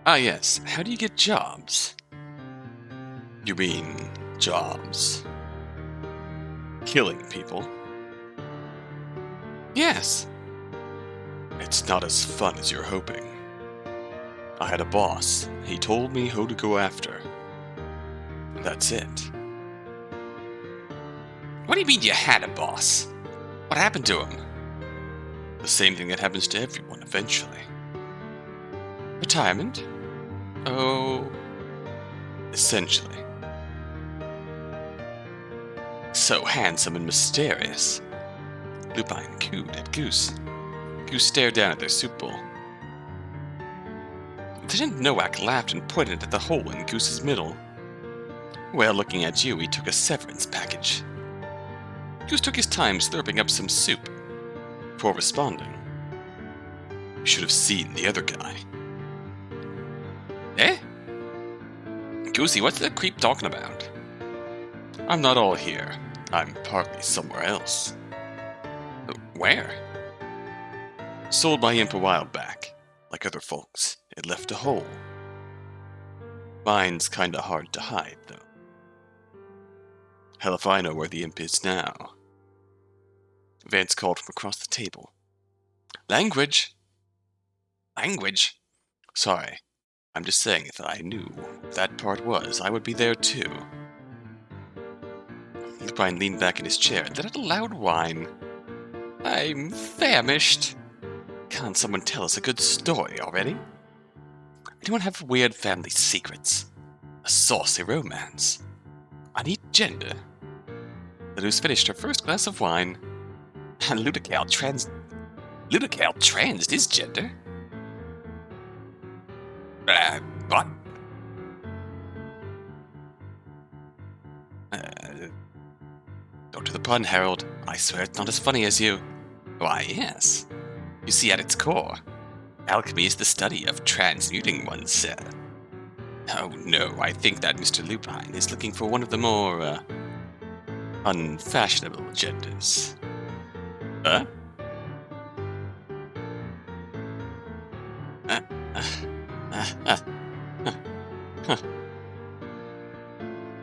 Ah, yes. How do you get jobs? You mean jobs? Killing people? Yes. It's not as fun as you're hoping. I had a boss. He told me who to go after. That's it. What do you mean you had a boss? What happened to him? The same thing that happens to everyone eventually. Retirement? Oh, essentially. So handsome and mysterious. Lupine cooed at Goose. Goose stared down at their soup bowl. Lieutenant Nowak laughed and pointed at the hole in Goose's middle. Well, looking at you, he took a severance package. Goose took his time slurping up some soup before responding. You should have seen the other guy. Eh? Goosey, what's that creep talking about? I'm not all here. I'm partly somewhere else. Where? Sold my imp a while back. Like other folks, it left a hole. Mine's kinda hard to hide, though. Hell if I know where the imp is now. Vance called from across the table. Language! Language? Sorry. I'm just saying if I knew what that part was, I would be there too. Lupine leaned back in his chair and let out a loud whine. I'm famished. Can't someone tell us a good story already? Anyone have weird family secrets? A saucy romance? A neat gender? Ladouce finished her first glass of wine. And Ludical transed his gender? What? Don't do the pun, Harold. I swear it's not as funny as you. Why, yes. You see, at its core, alchemy is the study of transmuting oneself. Oh no, I think that Mr. Lupine is looking for one of the more, unfashionable genders. Huh?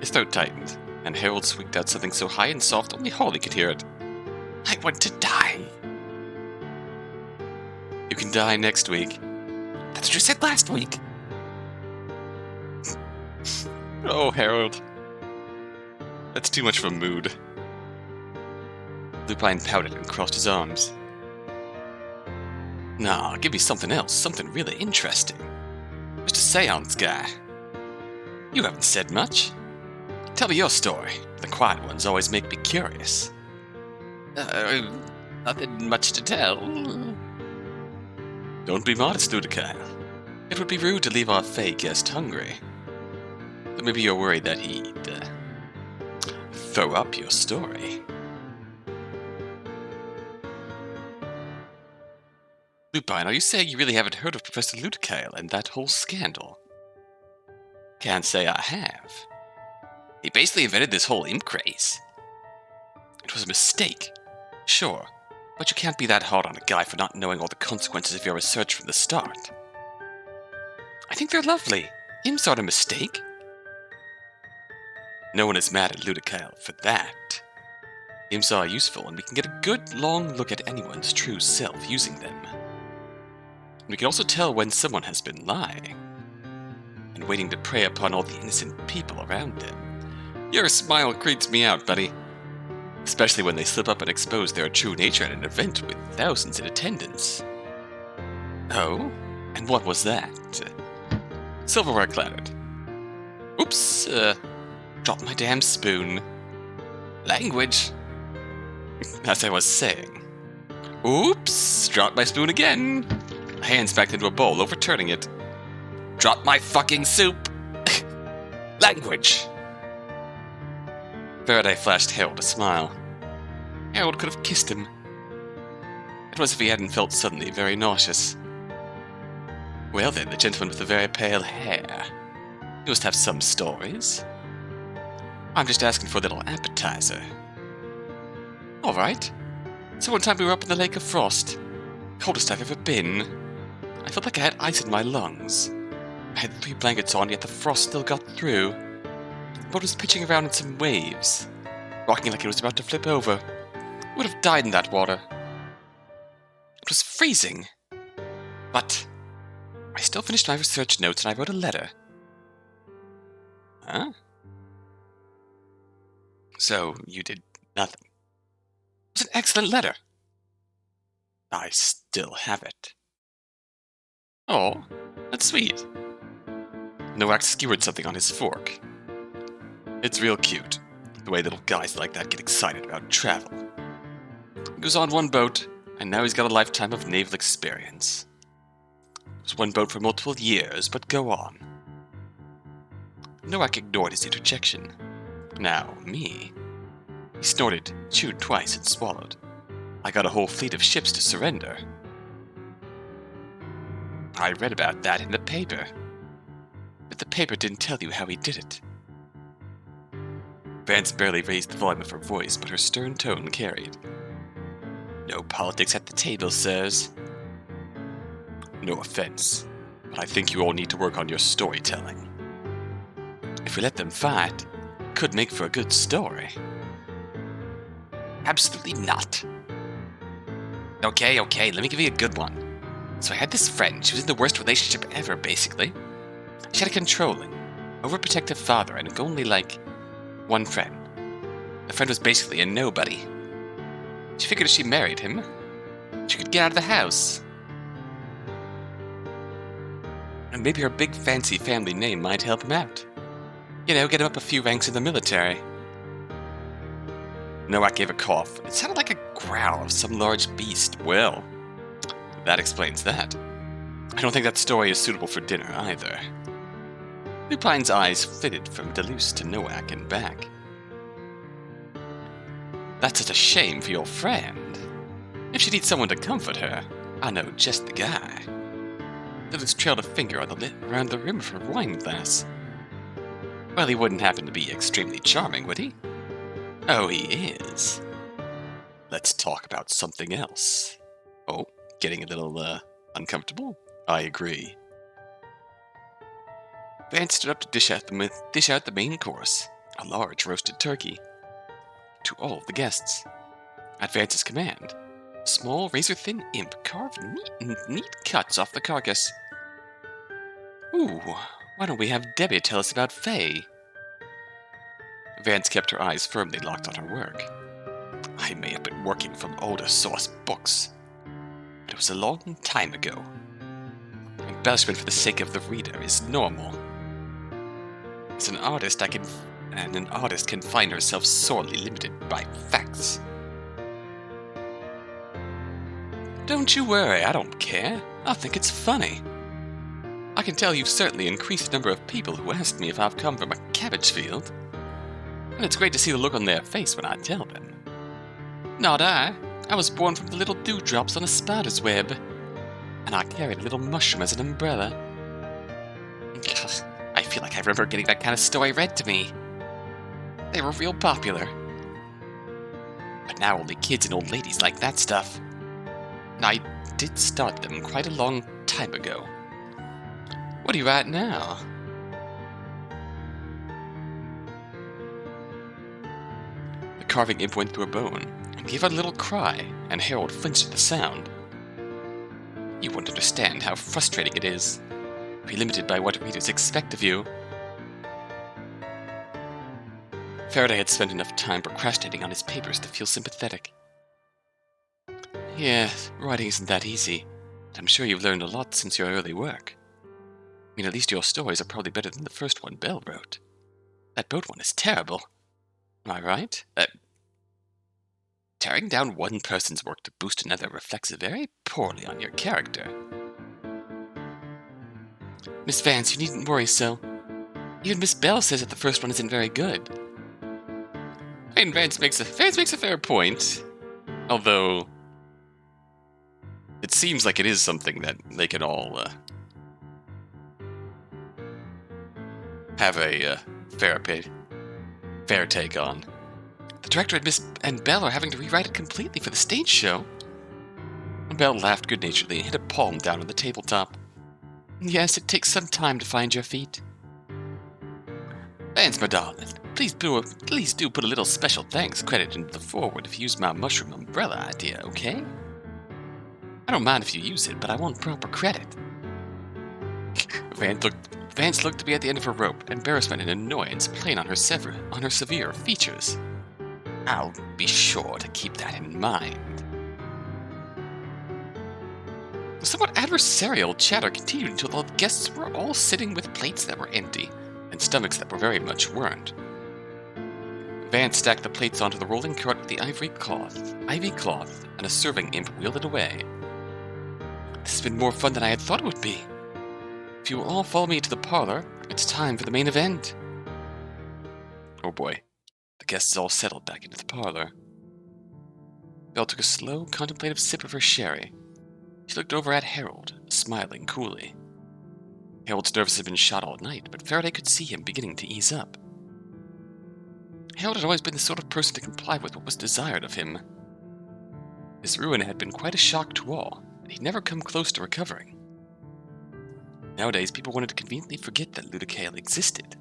His throat tightened, and Harold squeaked out something so high and soft only Hawley could hear it. I want to die. You can die next week. That's what you said last week. Oh, Harold. That's too much of a mood. Lupine pouted and crossed his arms. Nah, give me something else, something really interesting. Just a seance guy. You haven't said much. Tell me your story. The quiet ones always make me curious. Nothing much to tell. Don't be modest, Ludical. It would be rude to leave our fey guest hungry. But maybe you're worried that he'd, throw up your story. Lupine, are you saying you really haven't heard of Professor Ludical and that whole scandal? Can't say I have. He basically invented this whole imp craze. It was a mistake, sure, but you can't be that hard on a guy for not knowing all the consequences of your research from the start. I think they're lovely. Imps aren't a mistake. No one is mad at Ludical for that. Imps are useful, and we can get a good long look at anyone's true self using them. And we can also tell when someone has been lying, and waiting to prey upon all the innocent people around them. Your smile creeps me out, buddy. Especially when they slip up and expose their true nature at an event with thousands in attendance. Oh? And what was that? Silverware clattered. Oops, dropped my damn spoon. Language. As I was saying. Oops, dropped my spoon again. Hands back into a bowl, overturning it. Dropped my fucking soup. Language. Faraday flashed Harold a smile. Harold could have kissed him. It was as if he hadn't felt suddenly very nauseous. Well then, the gentleman with the very pale hair. You must have some stories. I'm just asking for a little appetizer. Alright. So one time we were up in the Lake of Frost. Coldest I've ever been. I felt like I had ice in my lungs. I had 3 blankets on, yet the frost still got through. The boat was pitching around in some waves, rocking like it was about to flip over. I would have died in that water. It was freezing. But I still finished my research notes and I wrote a letter. Huh? So, you did nothing. It was an excellent letter. I still have it. Oh, that's sweet. Nowak skewered something on his fork. It's real cute, the way little guys like that get excited about travel. He was on one boat, and now he's got a lifetime of naval experience. It was one boat for multiple years, but go on. Nowak ignored his interjection. Now, me. He snorted, chewed twice, and swallowed. I got a whole fleet of ships to surrender. I read about that in the paper. But the paper didn't tell you how he did it. Vance barely raised the volume of her voice, but her stern tone carried. No politics at the table, sirs. No offense, but I think you all need to work on your storytelling. If we let them fight, it could make for a good story. Absolutely not. Okay, let me give you a good one. So I had this friend. She was in the worst relationship ever, basically. She had a controlling, overprotective father and only, one friend. The friend was basically a nobody. She figured if she married him, she could get out of the house. And maybe her big fancy family name might help him out. You know, get him up a few ranks in the military. Nowak gave a cough. It sounded like a growl of some large beast. Well, that explains that. I don't think that story is suitable for dinner, either. Lupine's eyes flitted from Deleuze to Nowak and back. That's such a shame for your friend. If she needs someone to comfort her, I know just the guy. Deleuze trailed a finger on the lip around the rim of her wine glass. Well, he wouldn't happen to be extremely charming, would he? Oh, he is. Let's talk about something else. Oh, getting a little, uncomfortable? I agree. Vance stood up to dish out the main course, a large roasted turkey, to all of the guests. At Vance's command, a small razor-thin imp carved neat cuts off the carcass. Ooh, why don't we have Debbie tell us about Faye? Vance kept her eyes firmly locked on her work. I may have been working from older source books, but it was a long time ago. Embellishment for the sake of the reader is normal. As an artist, an artist can find herself sorely limited by facts. Don't you worry, I don't care. I think it's funny. I can tell you've certainly increased the number of people who ask me if I've come from a cabbage field. And it's great to see the look on their face when I tell them. Not I. I was born from the little dewdrops on a spider's web. And I carried a little mushroom as an umbrella. I feel like I remember getting that kind of story read to me. They were real popular. But now only kids and old ladies like that stuff. And I did start them quite a long time ago. What do you write now? The carving imp went through a bone and gave a little cry, and Harold flinched at the sound. You wouldn't understand how frustrating it is. Be limited by what readers expect of you. Faraday had spent enough time procrastinating on his papers to feel sympathetic. Yeah, writing isn't that easy, but I'm sure you've learned a lot since your early work. I mean, at least your stories are probably better than the first one Belle wrote. That boat one is terrible. Am I right? Tearing down one person's work to boost another reflects very poorly on your character. Miss Vance, you needn't worry so. Even Miss Bell says that the first one isn't very good. I mean, Vance makes a fair point. Although, it seems like it is something that they can all have a fair take on. The director and Miss and Belle are having to rewrite it completely for the stage show. Belle laughed good-naturedly and hit a palm down on the tabletop. Yes, it takes some time to find your feet. Vance, my darling, please do put a little special thanks credit into the forward if you use my mushroom umbrella idea, okay? I don't mind if you use it, but I want proper credit. Vance looked to be at the end of her rope, embarrassment and annoyance playing on her severe features. I'll be sure to keep that in mind. The somewhat adversarial chatter continued until the guests were all sitting with plates that were empty, and stomachs that were very much weren't. Vance stacked the plates onto the rolling cart with the ivy cloth, and a serving imp wheeled it away. This has been more fun than I had thought it would be. If you will all follow me to the parlor, it's time for the main event. Oh boy. The guests all settled back into the parlor. Belle took a slow, contemplative sip of her sherry. She looked over at Harold, smiling coolly. Harold's nerves had been shot all night, but Faraday could see him beginning to ease up. Harold had always been the sort of person to comply with what was desired of him. His ruin had been quite a shock to all, and he'd never come close to recovering. Nowadays, people wanted to conveniently forget that Ludicael existed.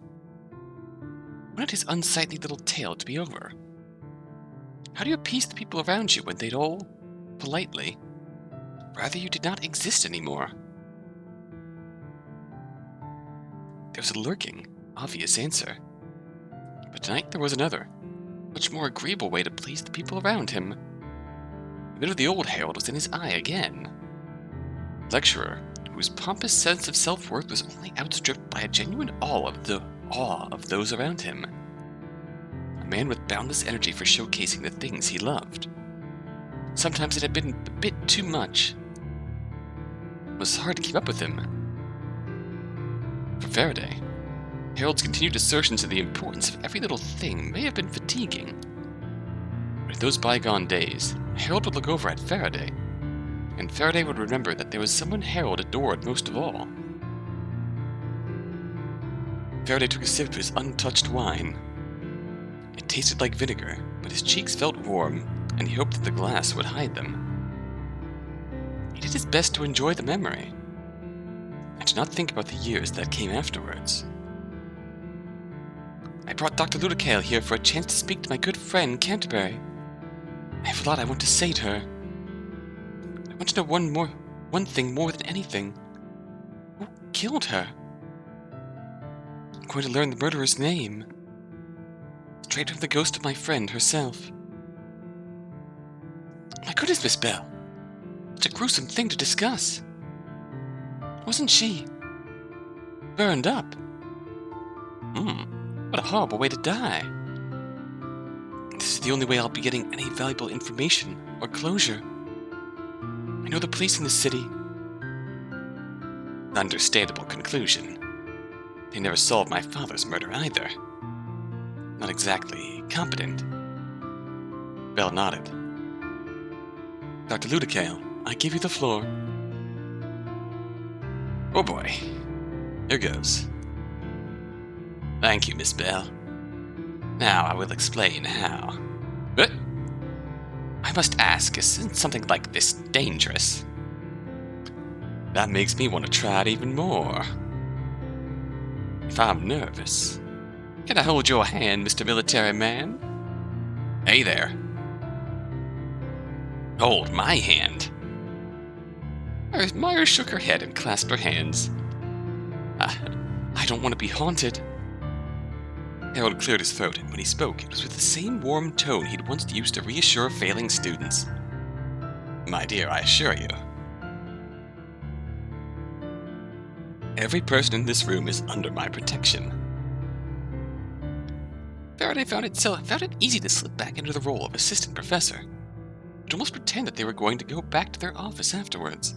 Wanted his unsightly little tale to be over. How do you appease the people around you when they'd all, politely, rather you did not exist anymore? There was a lurking, obvious answer. But tonight there was another, much more agreeable way to please the people around him. The bit of the old Harold was in his eye again. The lecturer, whose pompous sense of self-worth was only outstripped by a genuine awe of those around him. A man with boundless energy for showcasing the things he loved. Sometimes it had been a bit too much. It was hard to keep up with him. For Faraday, Harold's continued assertions of the importance of every little thing may have been fatiguing. But in those bygone days, Harold would look over at Faraday, and Faraday would remember that there was someone Harold adored most of all. Faraday took a sip of his untouched wine. It tasted like vinegar, but his cheeks felt warm, and he hoped that the glass would hide them. He did his best to enjoy the memory, and to not think about the years that came afterwards. I brought Dr. Ludicael here for a chance to speak to my good friend, Canterbury. I have a lot I want to say to her. I want to know one thing more than anything. Who killed her? I'm going to learn the murderer's name. Straight from the ghost of my friend herself. My goodness, Miss Bell. Such a gruesome thing to discuss. Wasn't she burned up? What a horrible way to die. This is the only way I'll be getting any valuable information or closure. I know the police in the city. Understandable conclusion. They never solved my father's murder either. Not exactly competent. Bell nodded. Dr. Ludicael, I give you the floor. Oh boy. Here goes. Thank you, Miss Bell. Now I will explain how. But I must ask, isn't something like this dangerous? That makes me want to try it even more. If I'm nervous, can I hold your hand, Mr. Military Man? Hey there. Hold my hand. Myers shook her head and clasped her hands. I don't want to be haunted. Harold cleared his throat, and when he spoke, it was with the same warm tone he'd once used to reassure failing students. My dear, I assure you. Every person in this room is under my protection. Faraday found it easy to slip back into the role of assistant professor, to almost pretend that they were going to go back to their office afterwards.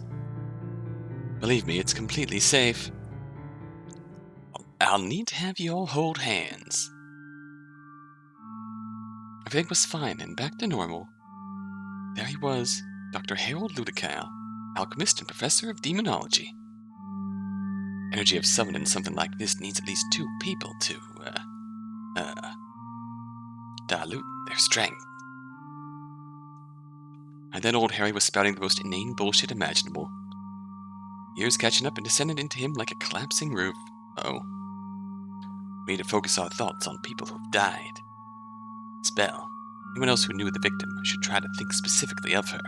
Believe me, it's completely safe. I'll need to have you all hold hands. Everything was fine and back to normal. There he was, Dr. Harold Ludicael, alchemist and professor of demonology. Energy of summoning something like this needs at least 2 people to, dilute their strength. And then old Harry was spouting the most inane bullshit imaginable. years catching up and descended into him like a collapsing roof. Oh. We need to focus our thoughts on people who've died. Spell. Anyone else who knew the victim should try to think specifically of her.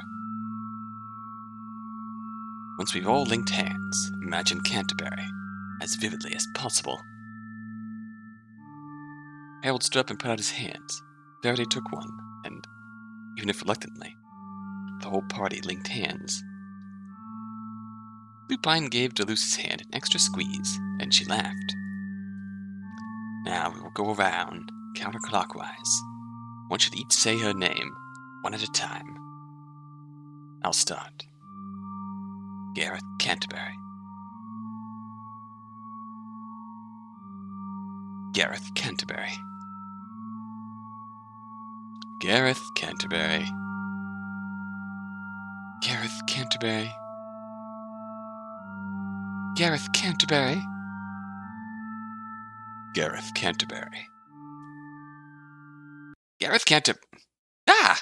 Once we've all linked hands, imagine Canterbury as vividly as possible. Harold stood up and put out his hands. Faraday took one, and, even if reluctantly, the whole party linked hands. Lupine gave Duluce's hand an extra squeeze, and she laughed. Now we will go around, counterclockwise. One should each say her name, one at a time. I'll start. Gareth Canterbury. Gareth Canterbury. Gareth Canterbury. Gareth Canterbury. Gareth Canterbury. Gareth Canterbury. Gareth Canterbury. Ah!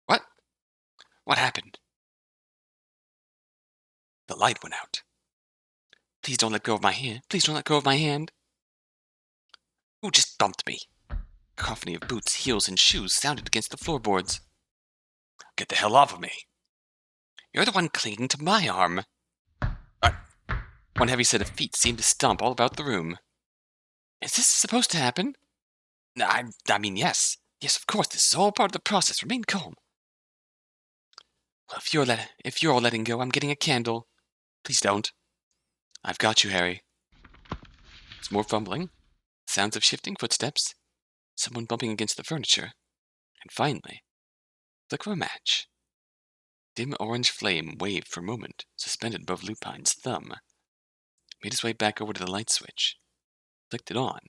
What? What happened? The light went out. Please don't let go of my hand. Please don't let go of my hand. Who just bumped me? A cacophony of boots, heels, and shoes sounded against the floorboards. Get the hell off of me. You're the one clinging to my arm. One heavy set of feet seemed to stomp all about the room. Is this supposed to happen? I mean, yes. Yes, of course, this is all part of the process. Remain calm. Well, if you're all letting go, I'm getting a candle. Please don't. I've got you, Harry. There's more fumbling, sounds of shifting footsteps, someone bumping against the furniture, and finally, flicker of a match. Dim orange flame waved for a moment, suspended above Lupine's thumb. Made his way back over to the light switch. Flicked it on.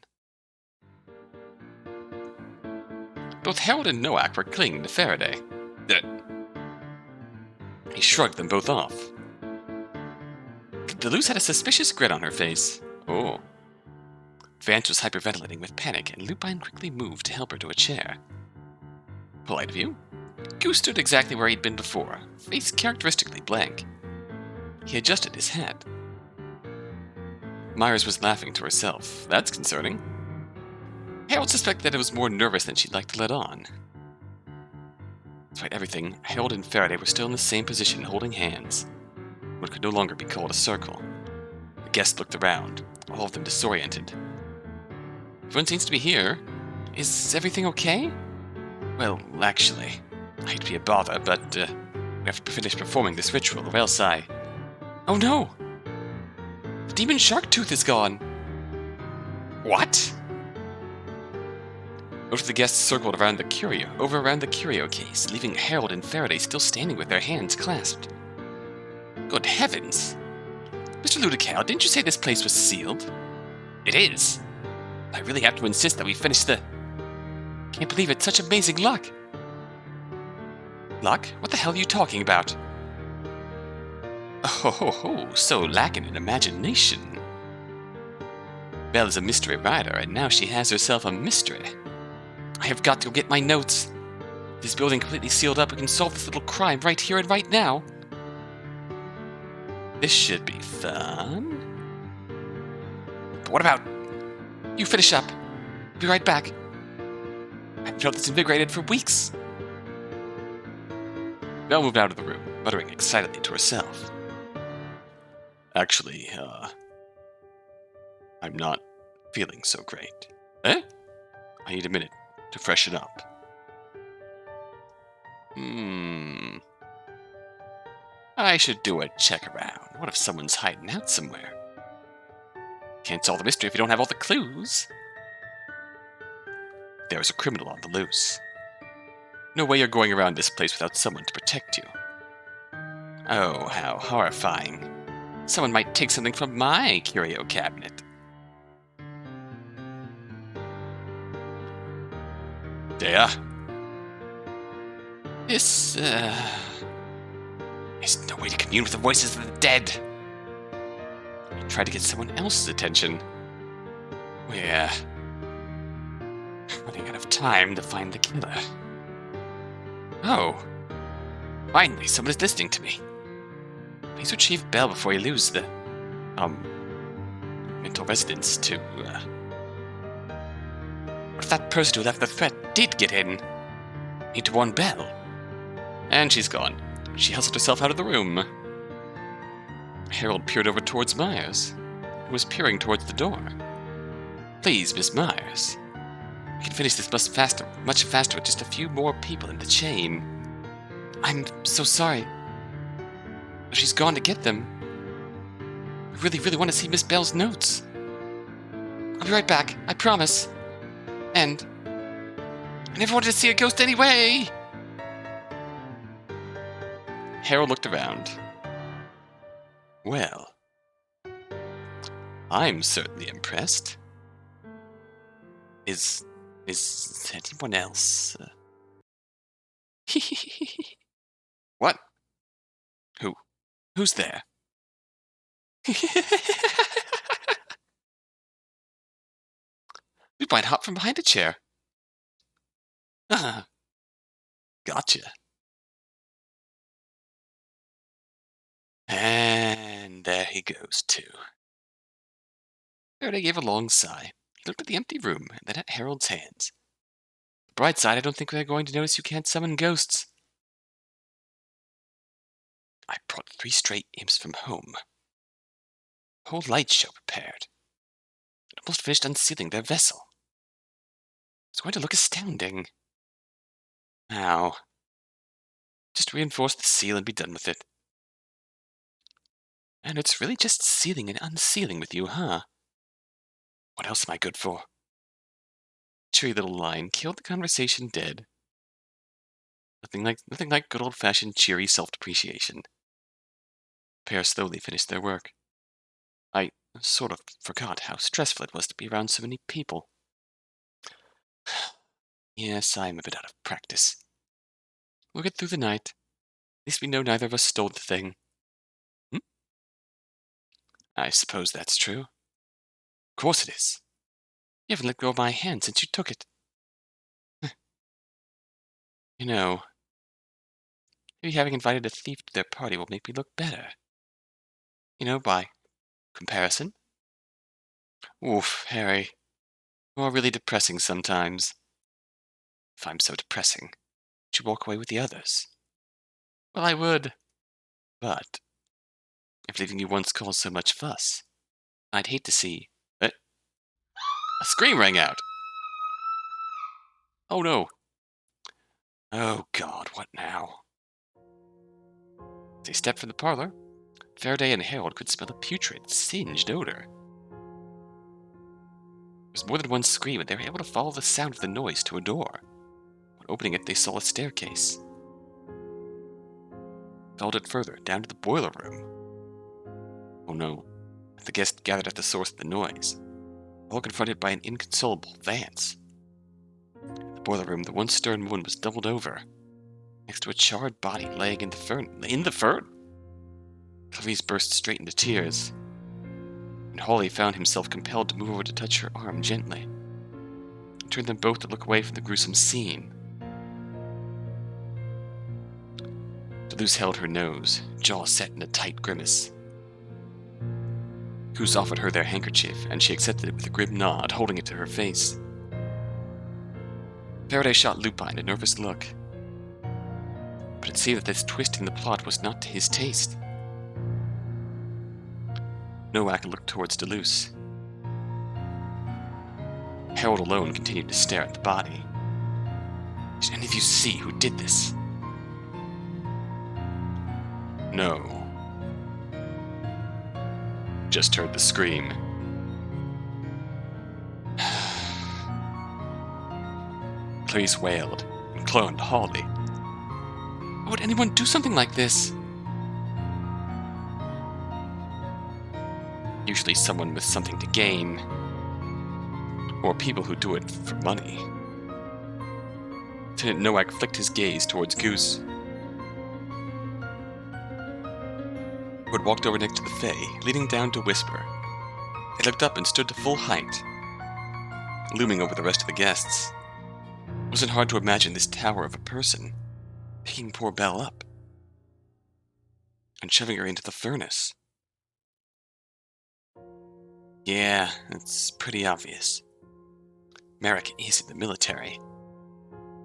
Both Harold and Noack were clinging to Faraday. He shrugged them both off. Duluce had a suspicious grin on her face. Oh. Vance was hyperventilating with panic, and Lupine quickly moved to help her to a chair. Polite of you. Goose stood exactly where he'd been before, face characteristically blank. He adjusted his hat. Myers was laughing to herself. That's concerning. Harold suspected that it was more nervous than she'd like to let on. Despite everything, Harold and Faraday were still in the same position, holding hands. What could no longer be called a circle. The guests looked around, all of them disoriented. Everyone seems to be here. Is everything okay? Well, actually, I hate to be a bother, but we have to finish performing this ritual, or else I... Oh no! The demon shark tooth is gone! What? Most of the guests circled over around the curio case, leaving Harold and Faraday still standing with their hands clasped. Good heavens! Mr. Ludical, didn't you say this place was sealed? It is! I really have to insist that we finish the... Can't believe it's such amazing luck! Luck? What the hell are you talking about? Oh, so lacking in imagination. Belle is a mystery writer, and now she has herself a mystery. I have got to go get my notes. This building completely sealed up, we can solve this little crime right here and right now. This should be fun. But what about... You finish up. I'll be right back. I haven't felt this invigorated for weeks. Belle moved out of the room, muttering excitedly to herself. Actually, I'm not feeling so great. Eh? I need a minute to freshen up. I should do a check around. What if someone's hiding out somewhere? Can't solve the mystery if you don't have all the clues. There's a criminal on the loose. No way you're going around this place without someone to protect you. Oh, how horrifying. Someone might take something from my curio cabinet. Yeah. This, There's no way to commune with the voices of the dead. I tried to get someone else's attention. We're running out of time to find the killer. Oh. Finally, someone is listening to me. Please retrieve Belle before you lose the, mental residence to, What if that person who left the threat did get in? Need to warn Belle. And she's gone. She hustled herself out of the room. Harold peered over towards Myers, who was peering towards the door. Please, Miss Myers. We can finish this much faster with just a few more people in the chain. I'm so sorry. She's gone to get them. I really, really want to see Miss Belle's notes. I'll be right back, I promise. And I never wanted to see a ghost anyway! Harold looked around. Well, I'm certainly impressed. Is anyone else? What? Who's there? We might hop from behind a chair. Gotcha. And there he goes, too. Faraday gave a long sigh. He looked at the empty room and then at Harold's hands. The bright side, I don't think they're going to notice you can't summon ghosts. I brought 3 straight imps from home. A whole light show prepared. And almost finished unsealing their vessel. It's going to look astounding. Now, just reinforce the seal and be done with it. And it's really just sealing and unsealing with you, huh? What else am I good for? Cheery little line killed the conversation dead. Nothing like good old-fashioned cheery self-depreciation. The pair slowly finished their work. I sort of forgot how stressful it was to be around so many people. Yes, I'm a bit out of practice. We'll get through the night. At least we know neither of us stole the thing. I suppose that's true. Of course it is. You haven't let go of my hand since you took it. You know, maybe having invited a thief to their party will make me look better. You know, by comparison. Oof, Harry. You are really depressing sometimes. If I'm so depressing, would you walk away with the others? Well, I would. But if leaving you once caused so much fuss, I'd hate to see... A scream rang out! Oh no. Oh God, what now? As they stepped from the parlor, Faraday and Harold could smell a putrid, singed odor. There was more than one scream, and they were able to follow the sound of the noise to a door. When opening it, they saw a staircase. Followed it further, down to the boiler room. Oh no. The guests gathered at the source of the noise, all confronted by an inconsolable Vance. In the boiler room, the once stern woman was doubled over, next to a charred body laying in the fern. In the fern? Clarice burst straight into tears, and Hawley found himself compelled to move over to touch her arm gently, and turned them both to look away from the gruesome scene. Deleuze held her nose, jaw set in a tight grimace. Goose offered her their handkerchief, and she accepted it with a grim nod, holding it to her face. Faraday shot Lupine a nervous look, but it seemed that this twist in the plot was not to his taste. Nowak looked towards Deleuze. Harold alone continued to stare at the body. Did any of you see who did this? No. Just heard the scream. Clarice wailed and clung to Hawley. Why would anyone do something like this? Usually someone with something to gain, or people who do it for money. Lieutenant Nowak flicked his gaze towards Goose, who had walked over next to the Fae, leaning down to whisper. They looked up and stood to full height, looming over the rest of the guests. It wasn't hard to imagine this tower of a person picking poor Belle up. and shoving her into the furnace. Yeah, it's pretty obvious. Merrick is in the military.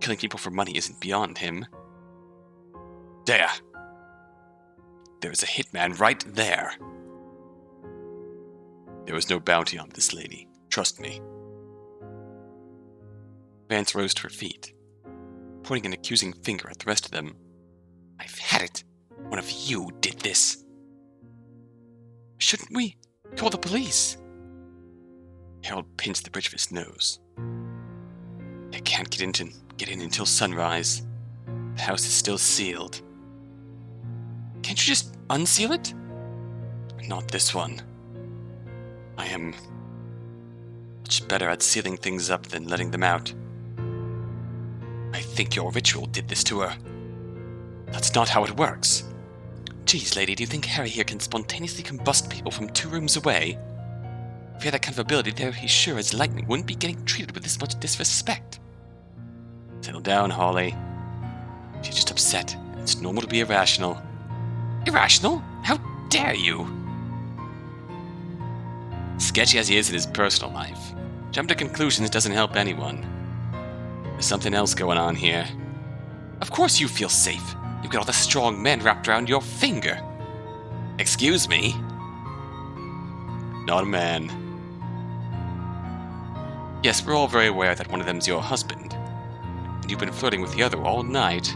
Killing people for money isn't beyond him. There! There's a hitman right there. There was no bounty on this lady. Trust me. Vance rose to her feet, pointing an accusing finger at the rest of them. I've had it. One of you did this. Shouldn't we call the police? Harold pinched the bridge of his nose. They can't get in until sunrise. The house is still sealed. Can't you just unseal it? Not this one. I am much better at sealing things up than letting them out. I think your ritual did this to her. That's not how it works. Geez, lady, do you think Harry here can spontaneously combust people from 2 rooms away? If he had that kind of ability, there he sure as lightning wouldn't be getting treated with this much disrespect. Settle down, Hawley. She's just upset. It's normal to be irrational. Irrational? How dare you? Sketchy as he is in his personal life, jump to conclusions doesn't help anyone. There's something else going on here. Of course you feel safe. You've got all the strong men wrapped around your finger. Excuse me? Not a man. Yes, we're all very aware that one of them's your husband, and you've been flirting with the other all night.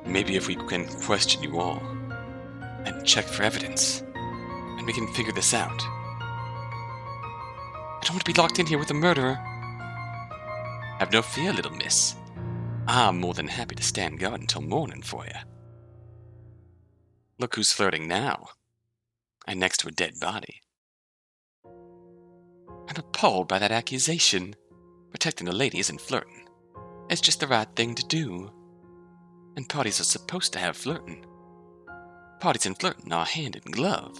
Maybe if we can question you all, and check for evidence, and we can figure this out. I don't want to be locked in here with a murderer. Have no fear, little miss. I'm more than happy to stand guard until morning for you. Look who's flirting now, and next to a dead body. I'm appalled by that accusation. Protecting a lady isn't flirting. It's just the right thing to do. And parties are supposed to have flirting. Parties and flirting are hand in glove.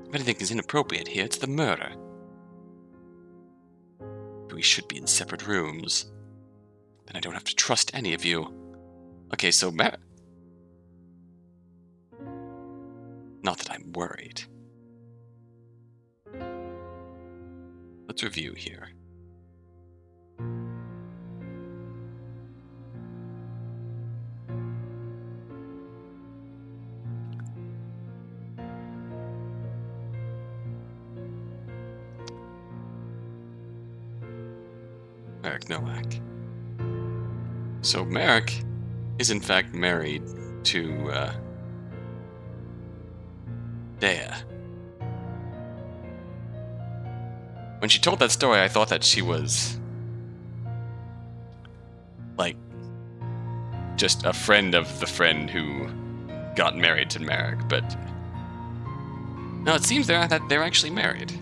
If anything is inappropriate here, it's the murder. We should be in separate rooms. Then I don't have to trust any of you. Okay, so Not that I'm worried. Let's review here. Merrick Nowak. So Merrick is in fact married to Dea. When she told that story, I thought that she was like just a friend of the friend who got married to Merrick, but no, it seems that they're actually married.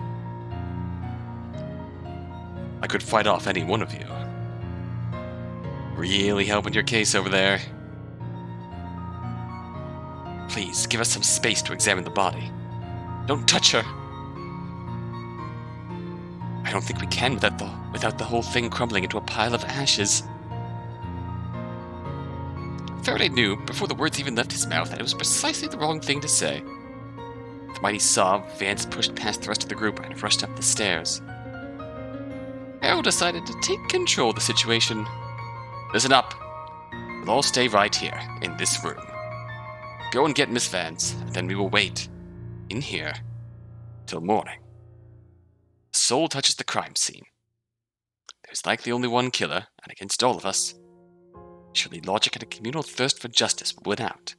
I could fight off any one of you. Really helping your case over there. Please, give us some space to examine the body. Don't touch her! I don't think we can without the whole thing crumbling into a pile of ashes. Faraday knew, before the words even left his mouth, that it was precisely the wrong thing to say. With a mighty sob, Vance pushed past the rest of the group and rushed up the stairs. Harold decided to take control of the situation. Listen up. We'll all stay right here, in this room. Go and get Miss Vance, and then we will wait, in here, till morning. The soul touches the crime scene. There's likely only one killer, and against all of us, surely logic and a communal thirst for justice will win out.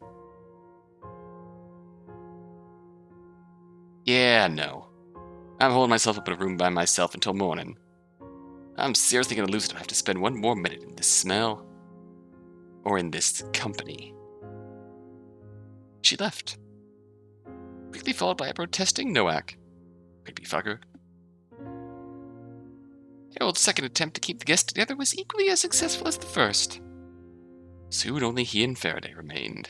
Yeah, no. I'm holding myself up in a room by myself until morning. I'm seriously gonna lose it if I have to spend one more minute in this smell. Or in this company. She left. Quickly followed by a protesting Nowak. Creepy fucker. Harold's second attempt to keep the guests together was equally as successful as the first. Soon only he and Faraday remained.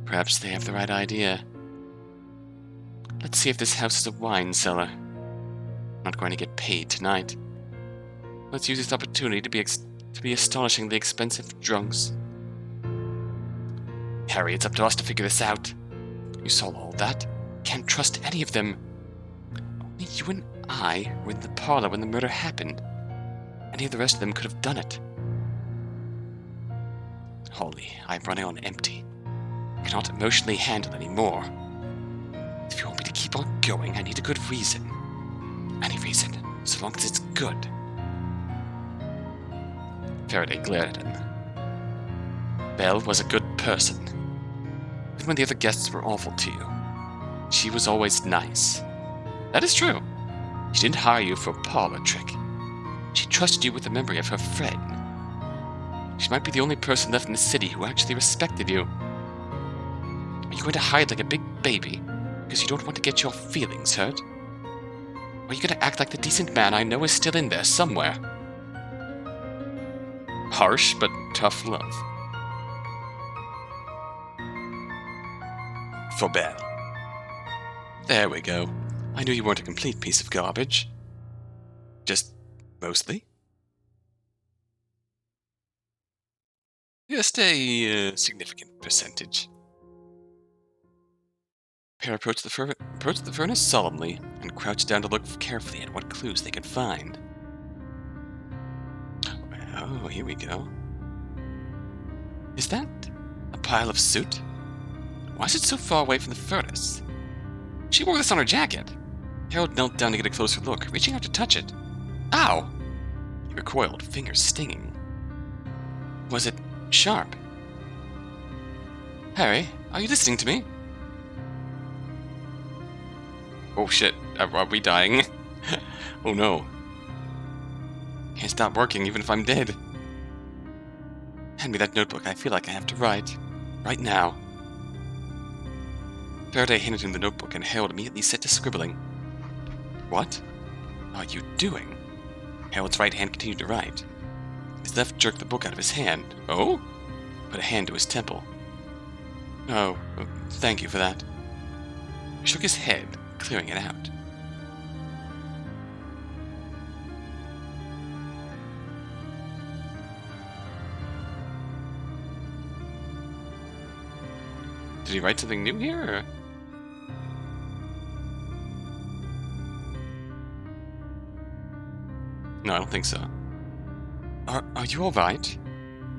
Perhaps they have the right idea. Let's see if this house is a wine cellar. I'm not going to get paid tonight. Let's use this opportunity to be astonishingly expensive drunks. Harry, it's up to us to figure this out. You saw all that. Can't trust any of them. Only you and I were in the parlor when the murder happened. Any of the rest of them could have done it. Hawley, I'm running on empty. I cannot emotionally handle any more. If you want me to keep on going, I need a good reason. Any reason, so long as it's good. Faraday glared at him. Belle was a good person. Even when the other guests were awful to you, she was always nice. That is true. She didn't hire you for a parlor trick. She trusted you with the memory of her friend. She might be the only person left in the city who actually respected you. Are you going to hide like a big baby because you don't want to get your feelings hurt? Or are you going to act like the decent man I know is still in there somewhere? Harsh, but tough love. For Belle. There we go. I knew you weren't a complete piece of garbage. Just mostly. Just a significant percentage. The pair approached the furnace solemnly and crouched down to look carefully at what clues they could find. Oh, here we go. Is that a pile of soot? Why is it so far away from the furnace? She wore this on her jacket. Harold knelt down to get a closer look, reaching out to touch it. Ow! He recoiled, fingers stinging. Was it sharp? Harry, are you listening to me? Oh shit, are we dying? Oh no. Can't stop working even if I'm dead. Hand me that notebook, I feel like I have to write. Right now. Faraday handed him the notebook and Harold immediately set to scribbling. What are you doing? Harold's right hand continued to write. His left jerked the book out of his hand. Oh? Put a hand to his temple. Oh, thank you for that. He shook his head, clearing it out. Did he write something new here, or? No, I don't think so. Are you alright?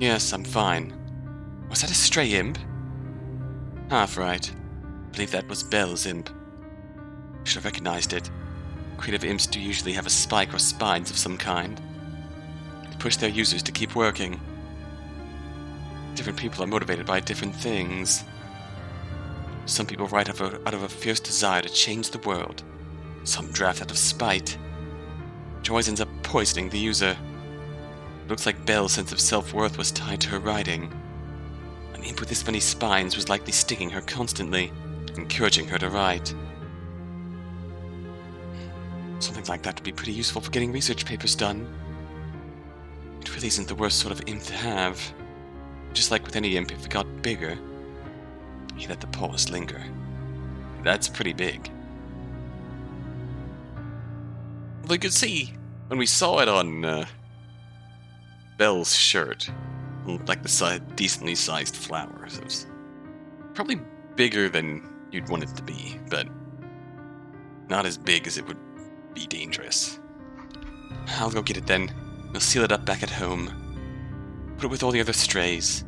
Yes, I'm fine. Was that a stray imp? Half right. I believe that was Belle's imp. Should have recognized it. Creative imps do usually have a spike or spines of some kind. They push their users to keep working. Different people are motivated by different things. Some people write out of a fierce desire to change the world. Some draft out of spite. Which always ends up poisoning the user. It looks like Belle's sense of self-worth was tied to her writing. An imp with this many spines was likely stinging her constantly, encouraging her to write. Something like that would be pretty useful for getting research papers done. It really isn't the worst sort of imp to have. Just like with any imp, if it got bigger, he let the pause linger. That's pretty big. Well, you could see when we saw it on Belle's shirt, like the decently sized flowers. It was probably bigger than you'd want it to be, but not as big as it would be dangerous. I'll go get it then. We'll seal it up back at home. Put it with all the other strays.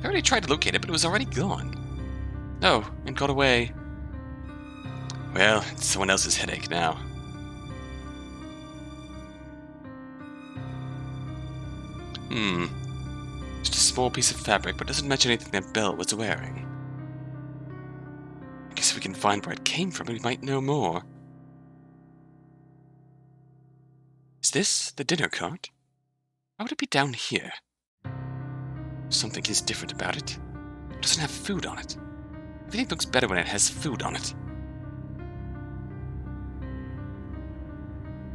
I already tried to locate it, but it was already gone. Oh, and got away. Well, it's someone else's headache now. Just a small piece of fabric, but doesn't match anything that Belle was wearing. I guess if we can find where it came from, we might know more. Is this the dinner cart? Why would it be down here? Something is different about it. It doesn't have food on it. Everything looks better when it has food on it.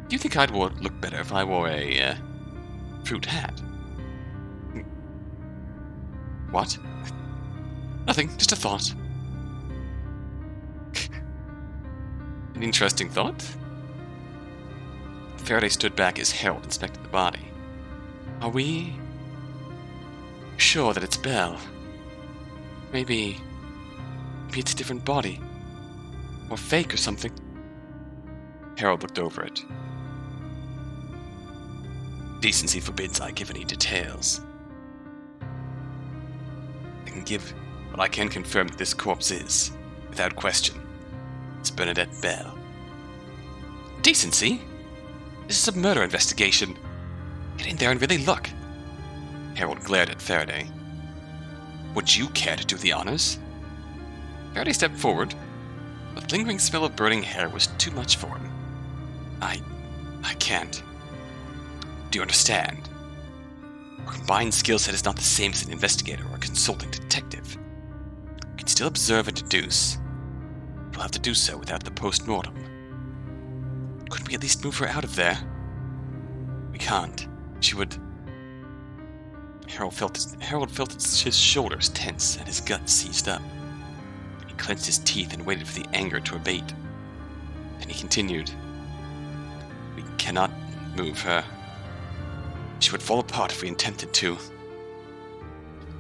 Do you think I'd look better if I wore a fruit hat? What? Nothing, just a thought. An interesting thought? Faraday stood back as Harold inspected the body. Are we sure that it's Belle? Maybe it's a different body. Or fake or something. Harold looked over it. Decency forbids I give any details. I can confirm that this corpse is, without question, it's Bernadette Belle. Decency? This is a murder investigation. Get in there and really look. Harold glared at Faraday. Would you care to do the honors? Faraday stepped forward. The lingering smell of burning hair was too much for him. I can't. Do you understand? Our combined skill set is not the same as an investigator or a consulting detective. You can still observe and deduce. You'll have to do so without the post-mortem. Couldn't we at least move her out of there? We can't. She would... Harold felt his shoulders tense and his gut seized up. He clenched his teeth and waited for the anger to abate. Then he continued. We cannot move her. She would fall apart if we attempted to.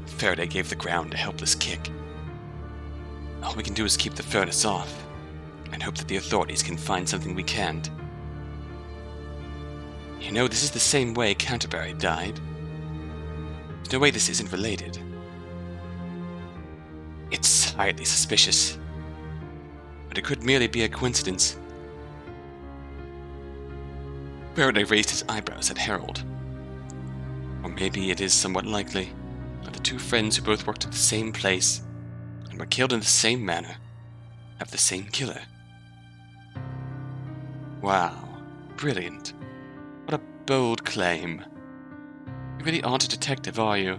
Faraday gave the ground a helpless kick. All we can do is keep the furnace off, and hope that the authorities can find something we can't. You know, this is the same way Canterbury died. There's no way this isn't related. It's highly suspicious. But it could merely be a coincidence. Faraday raised his eyebrows at Harold. Or maybe it is somewhat likely that the two friends who both worked at the same place and were killed in the same manner have the same killer. Wow, brilliant. What a bold claim. You really aren't a detective, are you?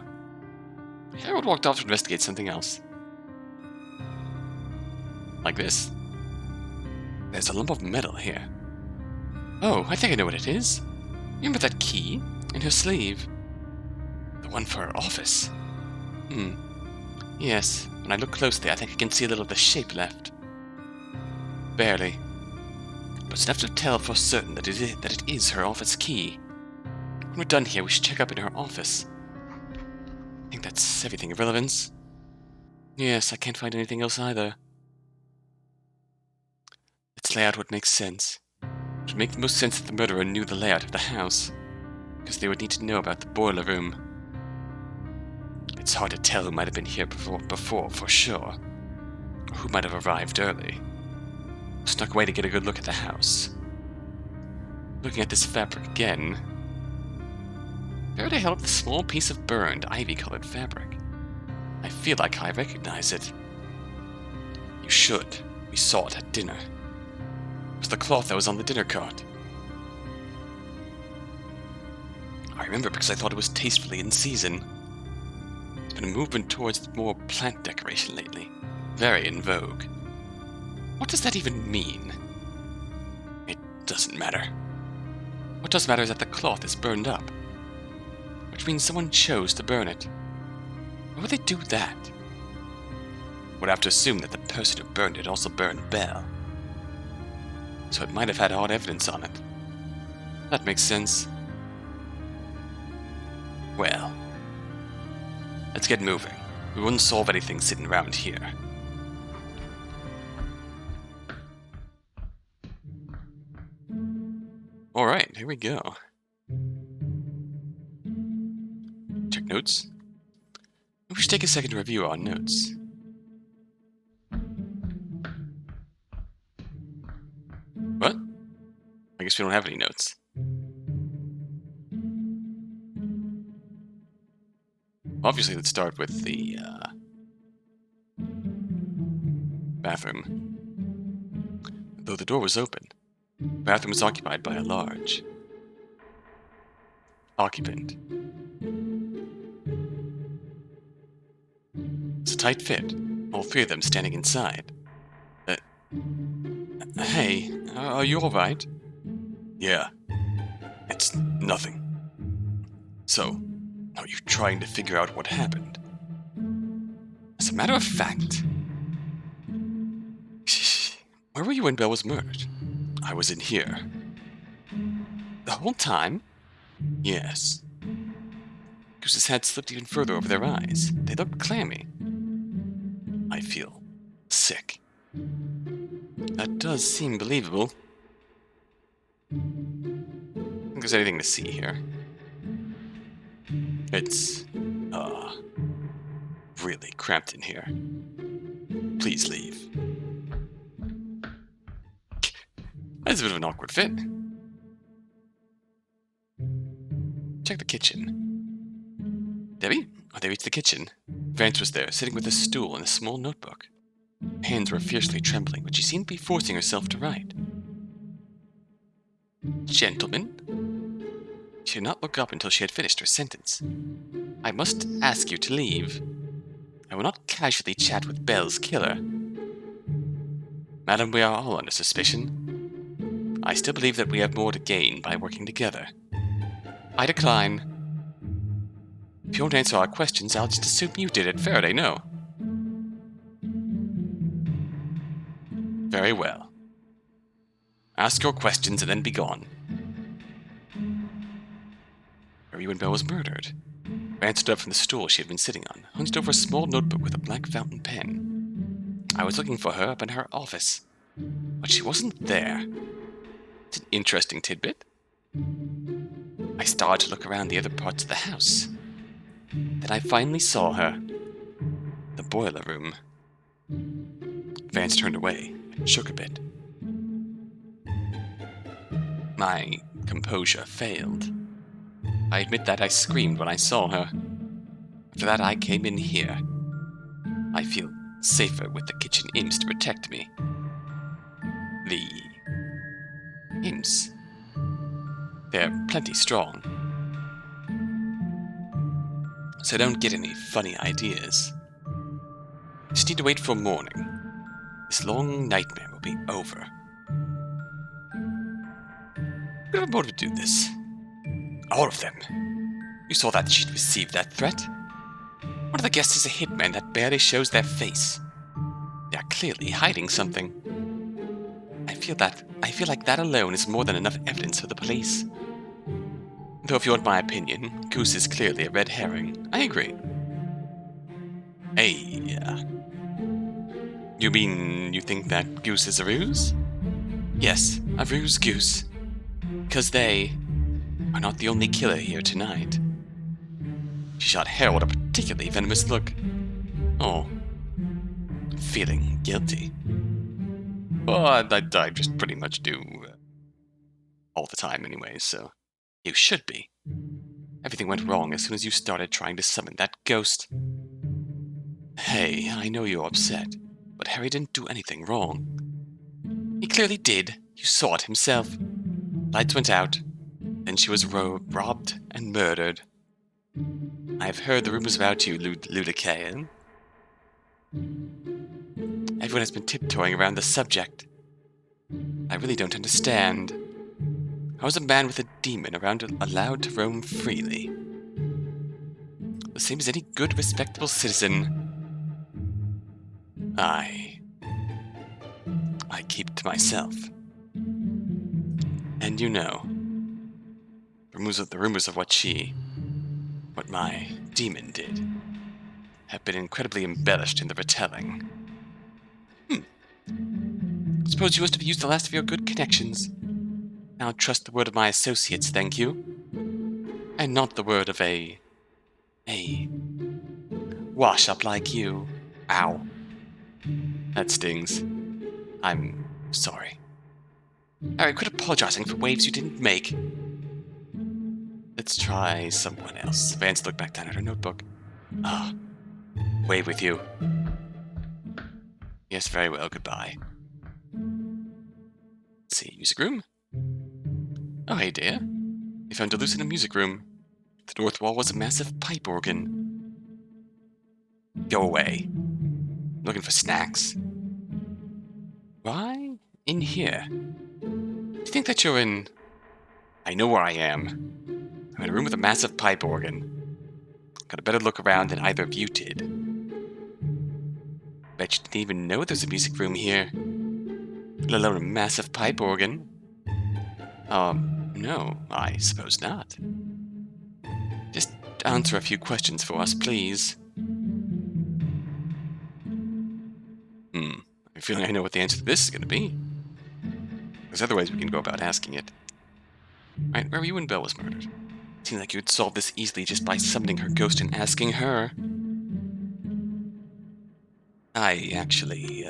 Harold walked off to investigate something else. Like this. There's a lump of metal here. Oh, I think I know what it is. Remember that key in her sleeve? The one for her office. Yes, when I look closely, I think I can see a little of the shape left. Barely. But it's enough to tell for certain that it is her office key. When we're done here, we should check up in her office. I think that's everything of relevance. Yes, I can't find anything else either. Let's lay out what makes sense. It would make the most sense that the murderer knew the layout of the house, because they would need to know about the boiler room. It's hard to tell who might have been here before for sure, or who might have arrived early. Snuck away to get a good look at the house. Looking at this fabric again, Faraday held up the small piece of burned, ivy-colored fabric. I feel like I recognize it. You should. We saw it at dinner. It was the cloth that was on the dinner cart. I remember because I thought it was tastefully in season. There's been a movement towards more plant decoration lately. Very in vogue. What does that even mean? It doesn't matter. What does matter is that the cloth is burned up. Which means someone chose to burn it. Why would they do that? Would have to assume that the person who burned it also burned Belle. So it might have had odd evidence on it. That makes sense. Well, let's get moving. We wouldn't solve anything sitting around here. Alright, here we go. Check notes. We should take a second to review our notes. What? I guess we don't have any notes. Obviously, let's start with the bathroom. Though the door was open, the bathroom was occupied by a large occupant. It's a tight fit, all three of them standing inside. Hey, are you alright? Yeah, it's nothing. So, are you trying to figure out what happened? As a matter of fact, where were you when Belle was murdered? I was in here. The whole time? Yes. Goose's head slipped even further over their eyes. They looked clammy. I feel sick. That does seem believable. I don't think there's anything to see here. It's, really cramped in here. Please leave. That's a bit of an awkward fit. Check the kitchen. Debbie? Oh, they reached the kitchen. Vance was there, sitting with a stool and a small notebook. Her hands were fiercely trembling, but she seemed to be forcing herself to write. Gentlemen? She did not look up until she had finished her sentence. I must ask you to leave. I will not casually chat with Belle's killer. Madam, we are all under suspicion. I still believe that we have more to gain by working together. I decline. If you won't answer our questions, I'll just assume you did it. Faraday, no. Very well. Ask your questions and then be gone. Where were you when Belle was murdered? Vance stood up from the stool she had been sitting on, hunched over a small notebook with a black fountain pen. I was looking for her up in her office, but she wasn't there. It's an interesting tidbit. I started to look around the other parts of the house. Then I finally saw her. The boiler room. Vance turned away and shook a bit. My composure failed. I admit that I screamed when I saw her. After that, I came in here. I feel safer with the kitchen imps to protect me. The imps. They're plenty strong. So don't get any funny ideas. Just need to wait for morning. This long nightmare will be over. We have a motive to do this. All of them. You saw that she'd received that threat. One of the guests is a hitman that barely shows their face. They are clearly hiding something. I feel like that alone is more than enough evidence for the police. Though if you want my opinion, Goose is clearly a red herring. I agree. Hey, you mean you think that Goose is a ruse? Yes, a ruse Goose. Because they are not the only killer here tonight. She shot Harold a particularly venomous look. Oh, feeling guilty. Well, I just pretty much do all the time anyway, so you should be. Everything went wrong as soon as you started trying to summon that ghost. Hey, I know you're upset, but Harry didn't do anything wrong. He clearly did. You saw it himself. Lights went out, then she was robbed and murdered. I've heard the rumors about you, Ludicaean. Everyone has been tiptoeing around the subject. I really don't understand. How is a man with a demon allowed to roam freely? The same as any good, respectable citizen. I keep to myself. And you know, the rumors of what my demon did, have been incredibly embellished in the retelling. Suppose you must have used the last of your good connections. Now trust the word of my associates, thank you. And not the word of a wash-up like you. Ow. That stings. I'm sorry. Harry, quit apologizing for waves you didn't make. Let's try someone else. Vance looked back down at her notebook. Wave with you. Yes, very well, goodbye. Let's see, music room? Oh, hey, dear. You found Duluth in a music room. The north wall was a massive pipe organ. Go away. Looking for snacks? Why? In here? Do you think that you're in... I know where I am. I'm in a room with a massive pipe organ. Got a better look around than either of you did. Bet you didn't even know there's a music room here. Let alone a massive pipe organ. No, I suppose not. Just answer a few questions for us, please. I'm feeling I know what the answer to this is going to be. There's other ways we can go about asking it. Right, where were you when Belle was murdered? Seemed like you would solve this easily just by summoning her ghost and asking her. I actually,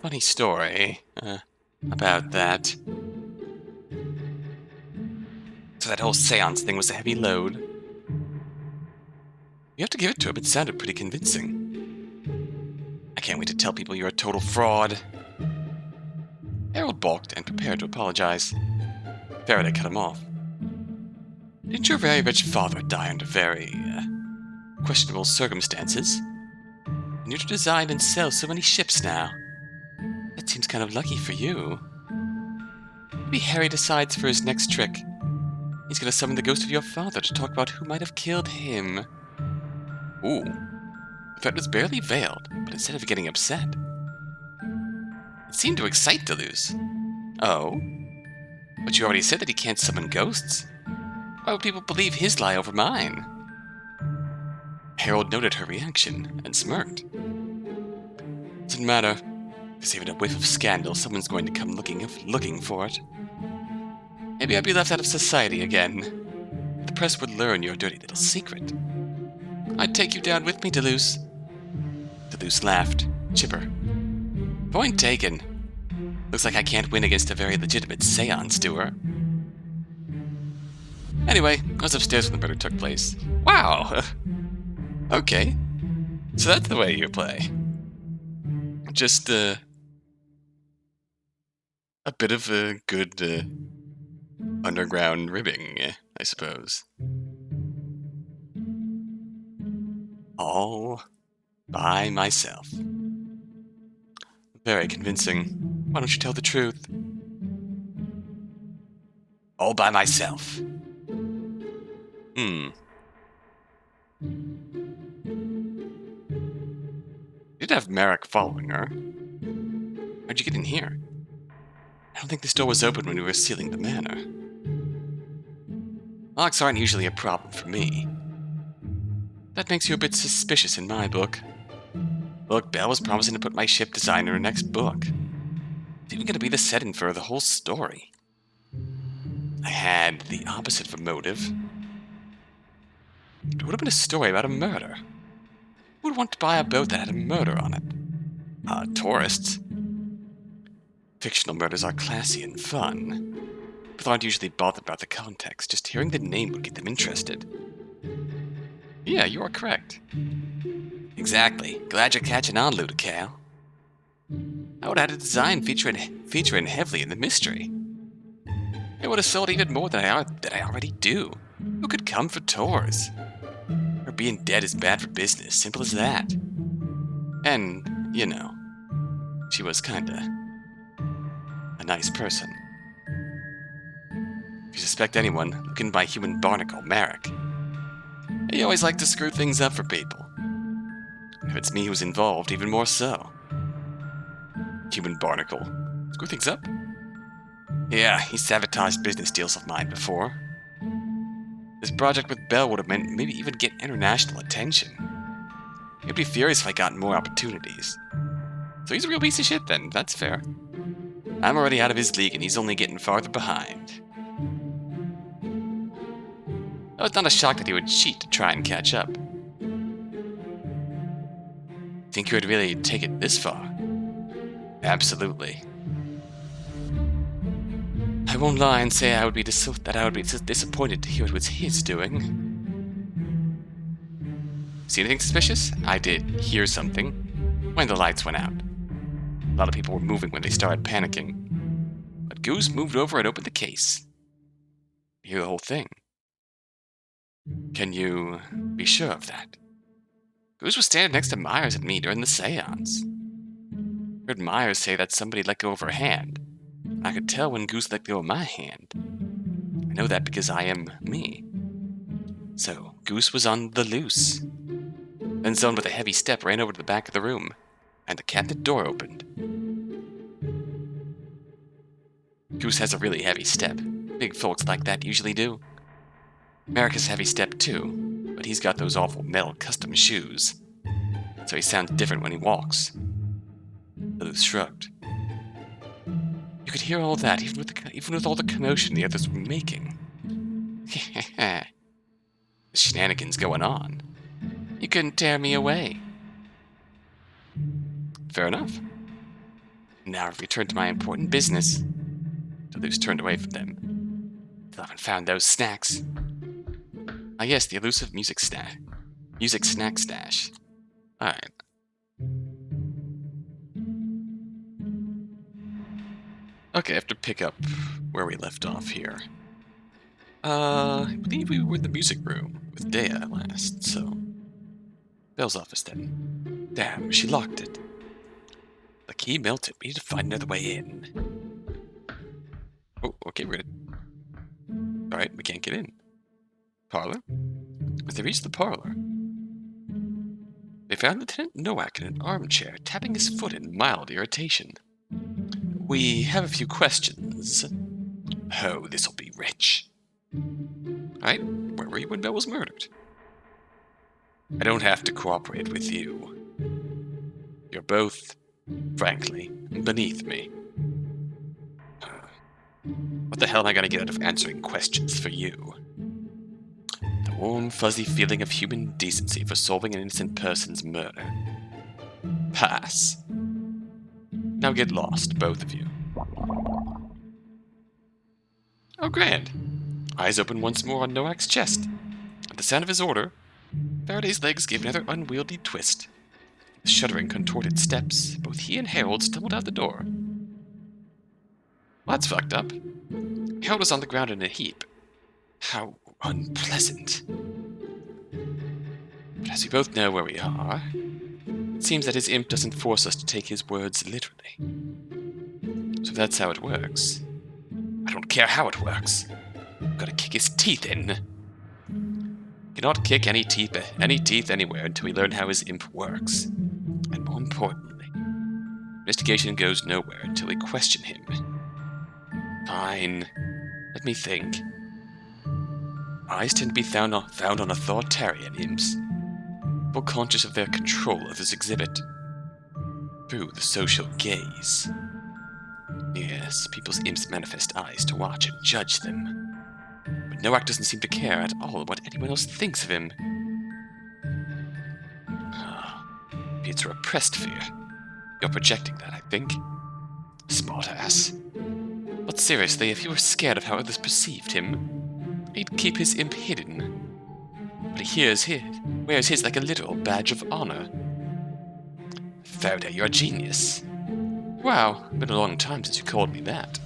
funny story, about that. So that whole seance thing was a heavy load. You have to give it to him, it sounded pretty convincing. I can't wait to tell people you're a total fraud. Harold balked and prepared to apologize. Faraday cut him off. Didn't your very rich father die under very, questionable circumstances? And you're to design and sell so many ships now. That seems kind of lucky for you. Maybe Harry decides for his next trick. He's gonna summon the ghost of your father to talk about who might have killed him. Ooh. The threat was barely veiled, but instead of getting upset, it seemed to excite Deleuze. Oh? But you already said that he can't summon ghosts. Why would people believe his lie over mine? Harold noted her reaction and smirked. Doesn't matter. There's even a whiff of scandal. Someone's going to come looking for it. Maybe I'd be left out of society again. The press would learn your dirty little secret. I'd take you down with me, Deleuze. Deleuze laughed, chipper. Point taken. Looks like I can't win against a very legitimate seance doer. Anyway, I was upstairs when the murder took place. Wow! Okay. So that's the way you play. Just, a bit of a good, underground ribbing, I suppose. All by myself. Very convincing. Why don't you tell the truth? All by myself. You did have Merrick following her. How'd you get in here? I don't think this door was open when we were sealing the manor. Locks aren't usually a problem for me. That makes you a bit suspicious in my book. Look, Belle was promising to put my ship design in her next book. It's even going to be the setting for the whole story. I had the opposite of a motive. It would have been a story about a murder. Who would want to buy a boat that had a murder on it? Tourists. Fictional murders are classy and fun. People aren't usually bothered about the context. Just hearing the name would get them interested. Yeah, you are correct. Exactly. Glad you're catching on, Ludical. I would have had a design featuring heavily in the mystery. It would have sold even more than I already do. Who could come for tours? Her being dead is bad for business, simple as that. And, you know, she was kinda a nice person. If you suspect anyone, look in my human barnacle, Merrick. He always liked to screw things up for people. If it's me who's involved, even more so. Human barnacle. Screw things up? Yeah, he sabotaged business deals of mine before. This project with Belle would have meant maybe even get international attention. He'd be furious if I got more opportunities. So he's a real piece of shit then, that's fair. I'm already out of his league and he's only getting farther behind. Oh, it's not a shock that he would cheat to try and catch up. Think you would really take it this far? Absolutely. I won't lie and say I would be disappointed to hear it was his doing. See anything suspicious? I did hear something when the lights went out. A lot of people were moving when they started panicking. But Goose moved over and opened the case. You hear the whole thing. Can you be sure of that? Goose was standing next to Myers and me during the seance. Heard Myers say that somebody let go of her hand. I could tell when Goose let go of my hand. I know that because I am me. So, Goose was on the loose. Then someone with a heavy step ran over to the back of the room, and the cabinet door opened. Goose has a really heavy step. Big folks like that usually do. America's heavy step too, but he's got those awful metal custom shoes. So he sounds different when he walks. Luz shrugged. You could hear all that, even with all the commotion the others were making. The shenanigans going on. You couldn't tear me away. Fair enough. Now I've returned to my important business. Luz turned away from them. Still haven't found those snacks. Ah yes, the elusive music snack stash. Alright. Okay, I have to pick up where we left off here. I believe we were in the music room with Dea last, so... Belle's office then. Damn, she locked it. The key melted. We need to find another way in. Oh, okay, we're gonna... Alright, we can't get in. Parlor? As they reached the parlor, they found Lieutenant Nowak in an armchair, tapping his foot in mild irritation. We have a few questions. Oh, this'll be rich. Alright, where were you when Belle was murdered? I don't have to cooperate with you. You're both, frankly, beneath me. What the hell am I gonna get out of answering questions for you? The warm, fuzzy feeling of human decency for solving an innocent person's murder. Pass. Now get lost, both of you. Oh, grand. Eyes open once more on Nowak's chest. At the sound of his order, Faraday's legs gave another unwieldy twist. With shuddering, contorted steps, both he and Harold stumbled out the door. Well, that's fucked up. Harold was on the ground in a heap. How unpleasant. But as we both know where we are, it seems that his imp doesn't force us to take his words literally. So that's how it works. I don't care how it works. I've got to kick his teeth in. Cannot kick any teeth anywhere until we learn how his imp works. And more importantly, investigation goes nowhere until we question him. Fine. Let me think. Eyes tend to be found on authoritarian imps, full conscious of their control of this exhibit. Through the social gaze. Yes, people's imps manifest eyes to watch and judge them. But Nowak doesn't seem to care at all what anyone else thinks of him. Maybe it's a repressed fear. You're projecting that, I think. Smart ass. But seriously, if he were scared of how others perceived him, he'd keep his imp hidden. But he wears his like a literal badge of honor. Faraday, you're a genius. Wow, been a long time since you called me that.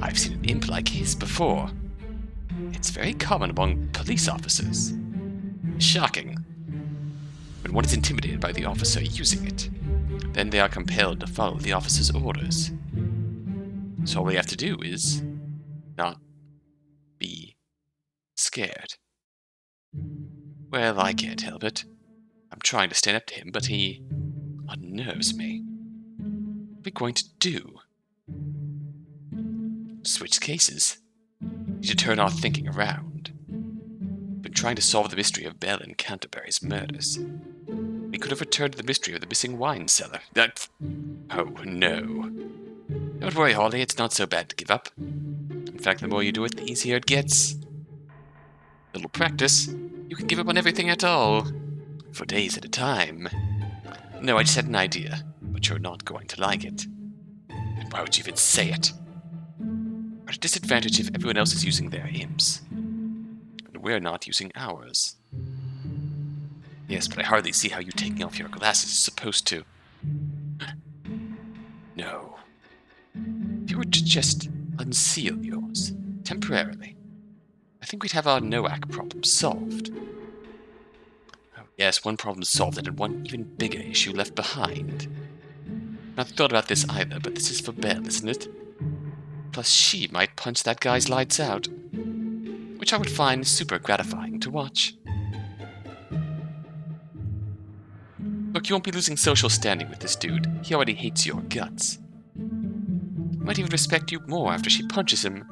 I've seen an imp like his before. It's very common among police officers. Shocking. When one is intimidated by the officer using it, then they are compelled to follow the officer's orders. So all we have to do is not be scared. Well, I can't help it. I'm trying to stand up to him, but he unnerves me. What are we going to do? Switch cases. Need to turn our thinking around. Been trying to solve the mystery of Belle and Canterbury's murders. We could have returned to the mystery of the missing wine cellar. Oh, no. Don't worry, Hawley, it's not so bad to give up. In fact, the more you do it, the easier it gets. A little practice, you can give up on everything at all. For days at a time. No, I just had an idea, but you're not going to like it. And why would you even say it? We're at a disadvantage if everyone else is using their imps. And we're not using ours. Yes, but I hardly see how you taking off your glasses is supposed to... No. If you were to just unseal yours, temporarily, I think we'd have our Nowak problem solved. Oh, yes, one problem solved and one even bigger issue left behind. Not thought about this either, but this is for Belle, isn't it? Plus she might punch that guy's lights out. Which I would find super gratifying to watch. Look, you won't be losing social standing with this dude. He already hates your guts. He might even respect you more after she punches him.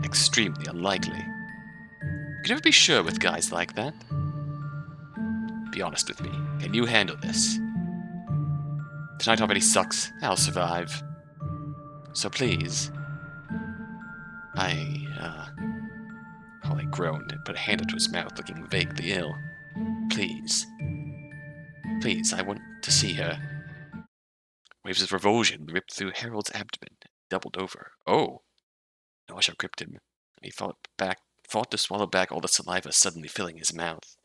extremely unlikely. You can never be sure with guys like that. Be honest with me. Can you handle this? Tonight already sucks. I'll survive. So please. Hawley groaned and put a hand into his mouth, looking vaguely ill. Please. Please, I want to see her. Waves of revulsion ripped through Harold's abdomen, doubled over. Oh! Nausea gripped him, and he fought to swallow back all the saliva suddenly filling his mouth.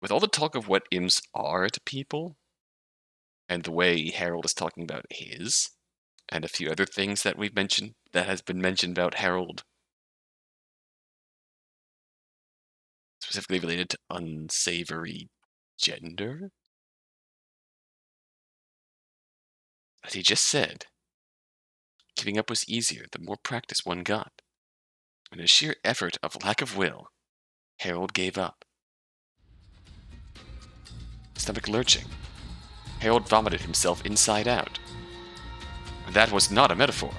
With all the talk of what imps are to people, and the way Harold is talking about his, and a few other things that we've mentioned, that has been mentioned about Harold, specifically related to unsavory gender, as he just said, giving up was easier the more practice one got. In a sheer effort of lack of will, Harold gave up. Stomach lurching, Harold vomited himself inside out. And that was not a metaphor.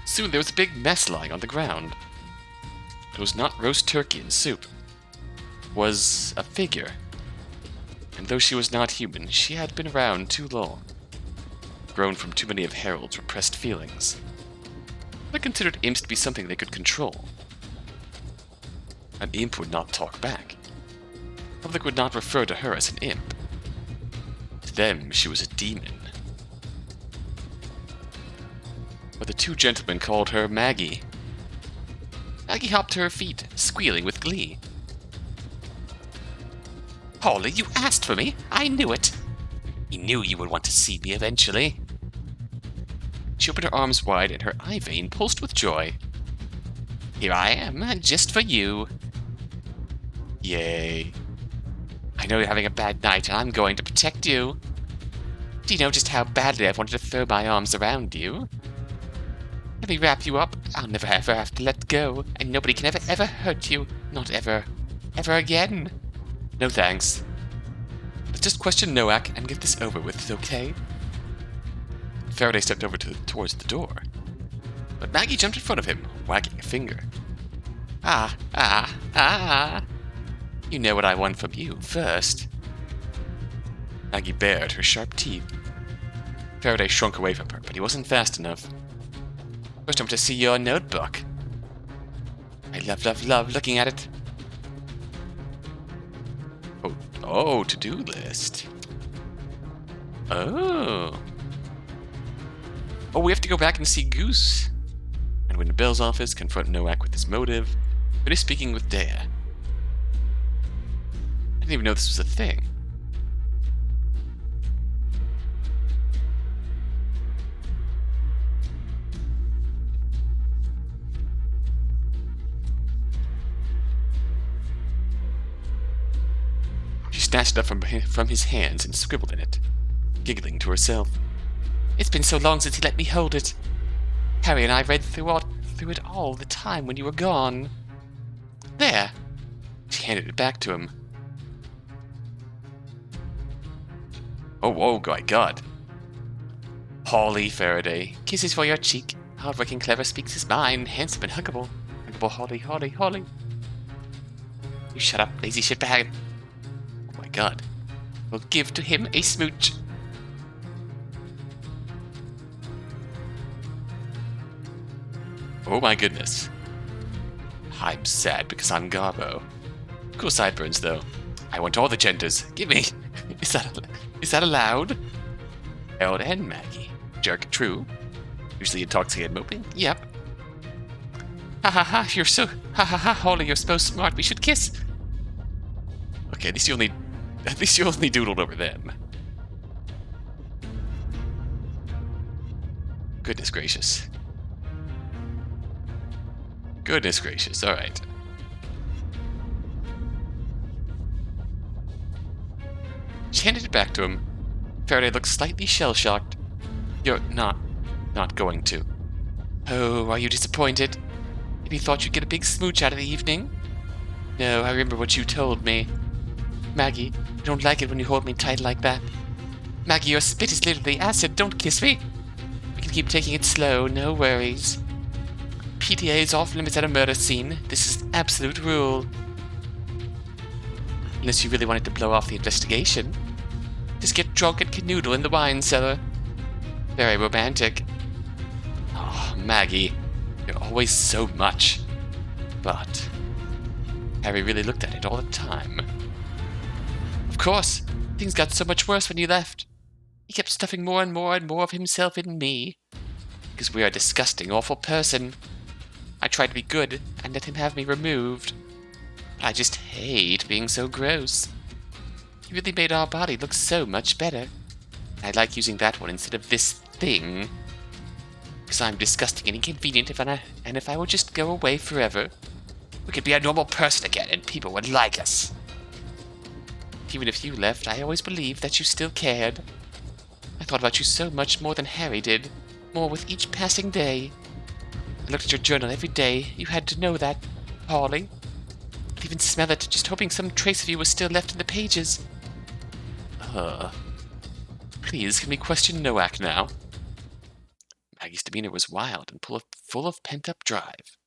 Soon there was a big mess lying on the ground. It was not roast turkey and soup. It was a figure. And though she was not human, she had been around too long. Grown from too many of Harold's repressed feelings. They considered imps to be something they could control. An imp would not talk back. The public would not refer to her as an imp. To them, she was a demon. But the two gentlemen called her Maggie. Maggie hopped to her feet, squealing with glee. Hawley, you asked for me! I knew it! You knew you would want to see me eventually. She opened her arms wide and her eye vein pulsed with joy. Here I am, just for you. Yay. I know you're having a bad night and I'm going to protect you. Do you know just how badly I've wanted to throw my arms around you? Let me wrap you up. I'll never ever have to let go, and nobody can ever hurt you. Not ever. Ever again. No thanks. Let's just question Noack and get this over with, okay? Faraday stepped over towards the door, but Maggie jumped in front of him, wagging a finger. You know what I want from you first. Maggie bared her sharp teeth. Faraday shrunk away from her, but he wasn't fast enough. First I want to see your notebook. I love looking at it. Oh, to-do list. Oh, we have to go back and see Goose. And when Bell's office, confront Noack with his motive, finish speaking with Dea. I didn't even know this was a thing. She snatched it up from his hands and scribbled in it, giggling to herself. It's been so long since he let me hold it. Harry and I read through it all the time when you were gone. There. She handed it back to him. Oh my god. Hawley Faraday. Kisses for your cheek. Hardworking, clever, speaks his mind. Handsome and huggable. Huggable Hawley. You shut up, lazy shitbag. Oh my god. We'll give to him a smooch. Oh my goodness. I'm sad because I'm Garbo. Cool sideburns though. I want all the genders. Give me. Is that allowed? Harold and Maggie. Jerk, true. Usually intoxicated moping. Yep. Ha, you're so... Ha, Hawley, you're so smart. We should kiss. Okay, at least you only doodled over them. Goodness gracious. Goodness gracious, alright. She handed it back to him. Faraday looked slightly shell-shocked. You're not going to. Oh, are you disappointed? Maybe you thought you'd get a big smooch out of the evening? No, I remember what you told me. Maggie, I don't like it when you hold me tight like that. Maggie, your spit is literally acid. Don't kiss me. We can keep taking it slow, no worries. PTA is off limits at a murder scene. This is absolute rule. Unless you really wanted to blow off the investigation. Just get drunk and canoodle in the wine cellar. Very romantic. Oh, Maggie, you're always so much. But Harry really looked at it all the time. Of course, things got so much worse when you left. He kept stuffing more and more and more of himself in me. Because we're a disgusting, awful person. I tried to be good and let him have me removed. But I just hate being so gross. He really made our body look so much better. I like using that one instead of this thing. Because I'm disgusting and inconvenient and if I would just go away forever, we could be a normal person again and people would like us. Even if you left, I always believed that you still cared. I thought about you so much more than Harry did, more with each passing day. I looked at your journal every day. You had to know that, Hawley. I'd even smell it, just hoping some trace of you was still left in the pages. Please, can we question Noack now? Maggie's demeanor was wild and full of pent-up drive,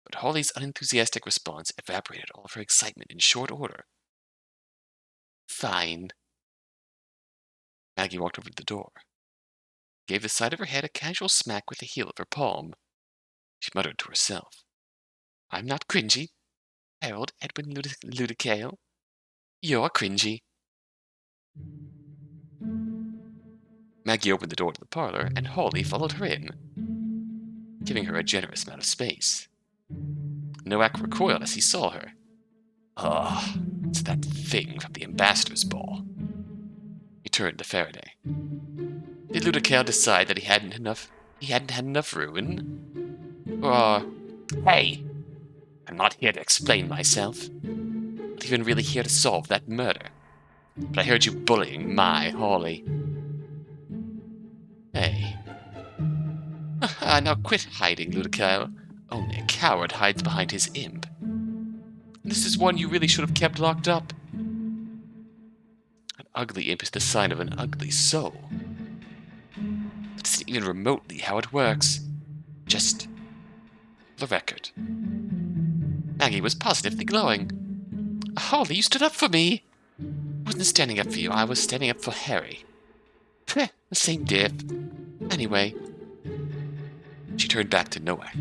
but Hawley's unenthusiastic response evaporated all of her excitement in short order. Fine. Maggie walked over to the door, gave the side of her head a casual smack with the heel of her palm. She muttered to herself, I'm not cringy. Harold Edwin Ludicale. You're cringy. Maggie opened the door to the parlor, and Hawley followed her in, giving her a generous amount of space. Noack recoiled as he saw her. It's that thing from the ambassador's ball. He turned to Faraday. Did Ludicale decide that he hadn't had enough ruin? Hey! I'm not here to explain myself. I'm not even really here to solve that murder. But I heard you bullying my Hawley. Hey. Now quit hiding, Ludicale. Only a coward hides behind his imp. This is one you really should have kept locked up. An ugly imp is the sign of an ugly soul. That isn't even remotely how it works. Just for the record. Maggie was positively glowing. Hawley, you stood up for me! I wasn't standing up for you, I was standing up for Harry. The same diff. Anyway. She turned back to Noack.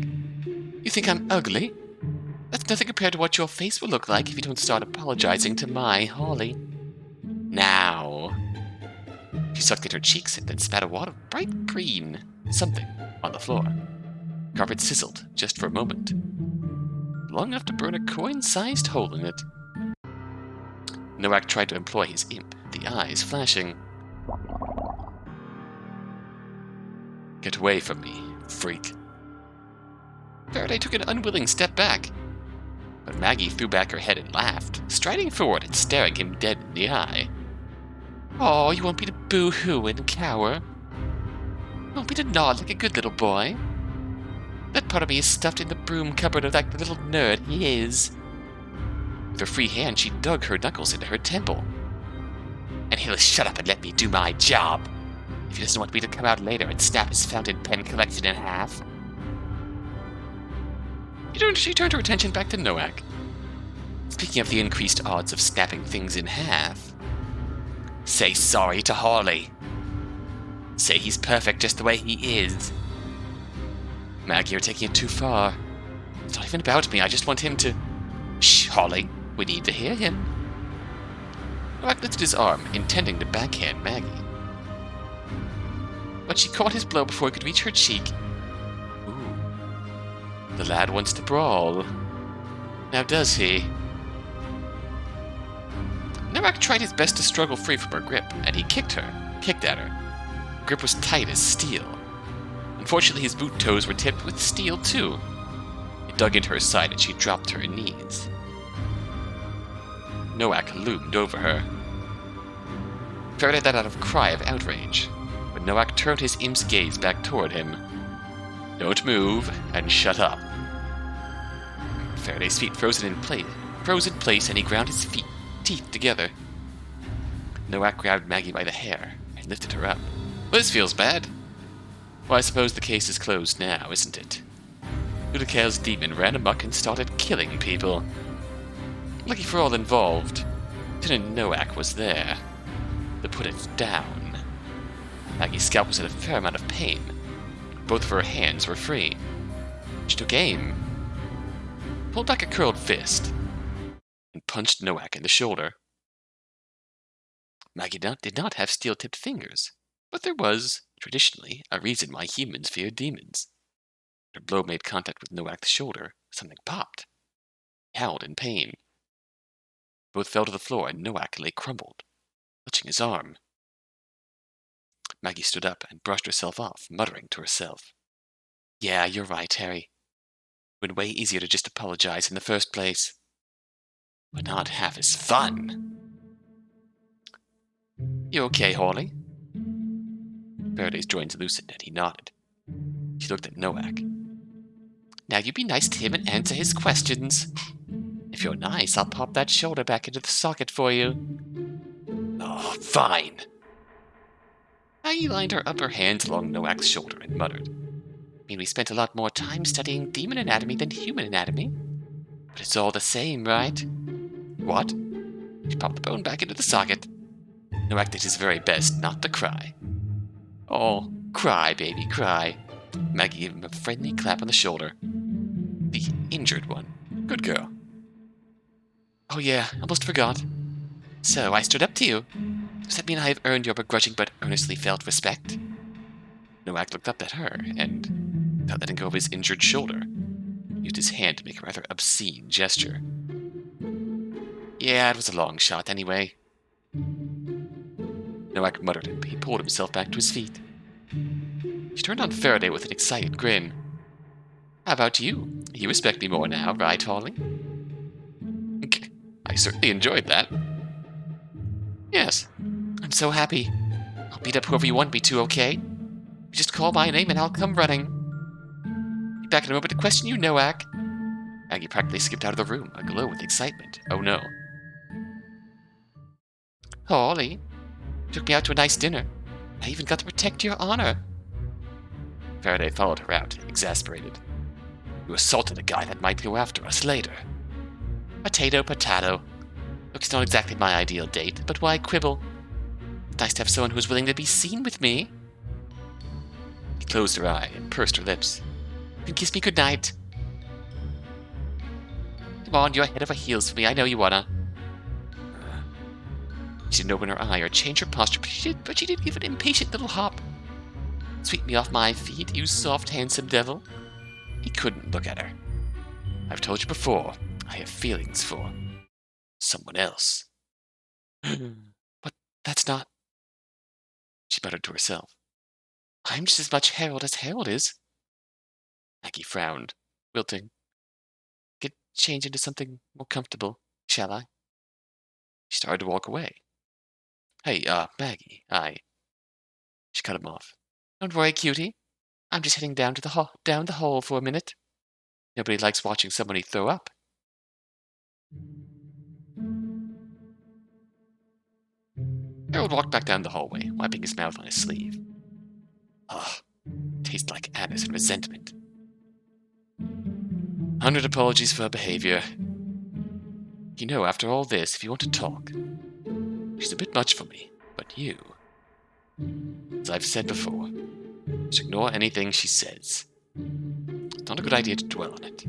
You think I'm ugly? That's nothing compared to what your face will look like if you don't start apologizing to my Hawley. Now. She sucked in her cheeks and then spat a wad of bright green something on the floor. Carpet sizzled just for a moment. Long enough to burn a coin-sized hole in it. Noack tried to employ his imp, the eyes flashing. Get away from me, freak. Faraday took an unwilling step back, but Maggie threw back her head and laughed, striding forward and staring him dead in the eye. Oh, you want me to boo-hoo and cower? You want me to nod like a good little boy? That part of me is stuffed in the broom cupboard like the little nerd he is. With her free hand, she dug her knuckles into her temple. And he'll shut up and let me do my job, if he doesn't want me to come out later and snap his fountain pen collection in half. She turned her attention back to Noack. Speaking of the increased odds of snapping things in half, say sorry to Hawley. Say he's perfect just the way he is. Maggie, you're taking it too far. It's not even about me, I just want him to... Shh, Hawley, we need to hear him. Noack lifted his arm, intending to backhand Maggie. But she caught his blow before he could reach her cheek. Ooh. The lad wants to brawl. Now does he? Noack tried his best to struggle free from her grip, and he kicked at her. Her grip was tight as steel. Unfortunately, his boot toes were tipped with steel, too. He dug into her side and she dropped to her knees. Noack loomed over her. Faraday let out a cry of outrage, but Noack turned his imp's gaze back toward him. Don't move, and shut up. Faraday's feet froze in place, and he ground his teeth together. Noack grabbed Maggie by the hair and lifted her up. Well, this feels bad. Well, I suppose the case is closed now, isn't it? Udakale's demon ran amok and started killing people. Lucky for all involved, Lieutenant Noack was there to put it down. Maggie's scalp was in a fair amount of pain. Both of her hands were free. She took aim, pulled back a curled fist, and punched Noack in the shoulder. Maggie did not have steel-tipped fingers, but there was, traditionally, a reason why humans feared demons. Her blow made contact with Noack's shoulder. Something popped. He howled in pain. Both fell to the floor, and Noack lay crumpled, clutching his arm. Maggie stood up and brushed herself off, muttering to herself. Yeah, you're right, Harry. It would be way easier to just apologize in the first place. But not half as fun. You okay, Hawley? Faraday's joints loosened, and he nodded. She looked at Noack. Now you be nice to him and answer his questions. If you're nice, I'll pop that shoulder back into the socket for you. Oh, fine. Maggie lined her upper hands along Noack's shoulder and muttered. I mean, we spent a lot more time studying demon anatomy than human anatomy. But it's all the same, right? What? She popped the bone back into the socket. Noack did his very best not to cry. Oh, cry, baby, cry. Maggie gave him a friendly clap on the shoulder. The injured one. Good girl. Oh yeah, almost forgot. So, I stood up to you. Does that mean I have earned your begrudging but earnestly felt respect? Noack looked up at her, and, without letting go of his injured shoulder, used his hand to make a rather obscene gesture. Yeah, it was a long shot anyway. Noack muttered, and he pulled himself back to his feet. She turned on Faraday with an excited grin. How about you? You respect me more now, right, Hawley? I certainly enjoyed that. Yes, I'm so happy. I'll beat up whoever you want me to, okay? You just call my name and I'll come running. Be back in a moment to question you, Noack. Maggie practically skipped out of the room, aglow with excitement. Oh no. Hawley, you took me out to a nice dinner. I even got to protect your honor. Faraday followed her out, exasperated. You assaulted a guy that might go after us later. Potato, potato. Look, it's not exactly my ideal date, but why quibble? It's nice to have someone who's willing to be seen with me. She closed her eye and pursed her lips. You can kiss me goodnight. Come on, you're head over heels for me. I know you wanna. She didn't open her eye or change her posture, but she did give an impatient little hop. Sweep me off my feet, you soft, handsome devil. He couldn't look at her. I've told you before, I have feelings for someone else. But that's not... She muttered to herself. I'm just as much Harold as Harold is. Maggie frowned, wilting. Get change into something more comfortable, shall I? She started to walk away. Hey, Maggie, She cut him off. Don't worry, cutie. I'm just heading down the hole for a minute. Nobody likes watching somebody throw up. Harold walked back down the hallway, wiping his mouth on his sleeve. Ugh, tastes like anise and resentment. 100 apologies for her behavior. You know, after all this, if you want to talk, she's a bit much for me, but you... As I've said before, just ignore anything she says. It's not a good idea to dwell on it.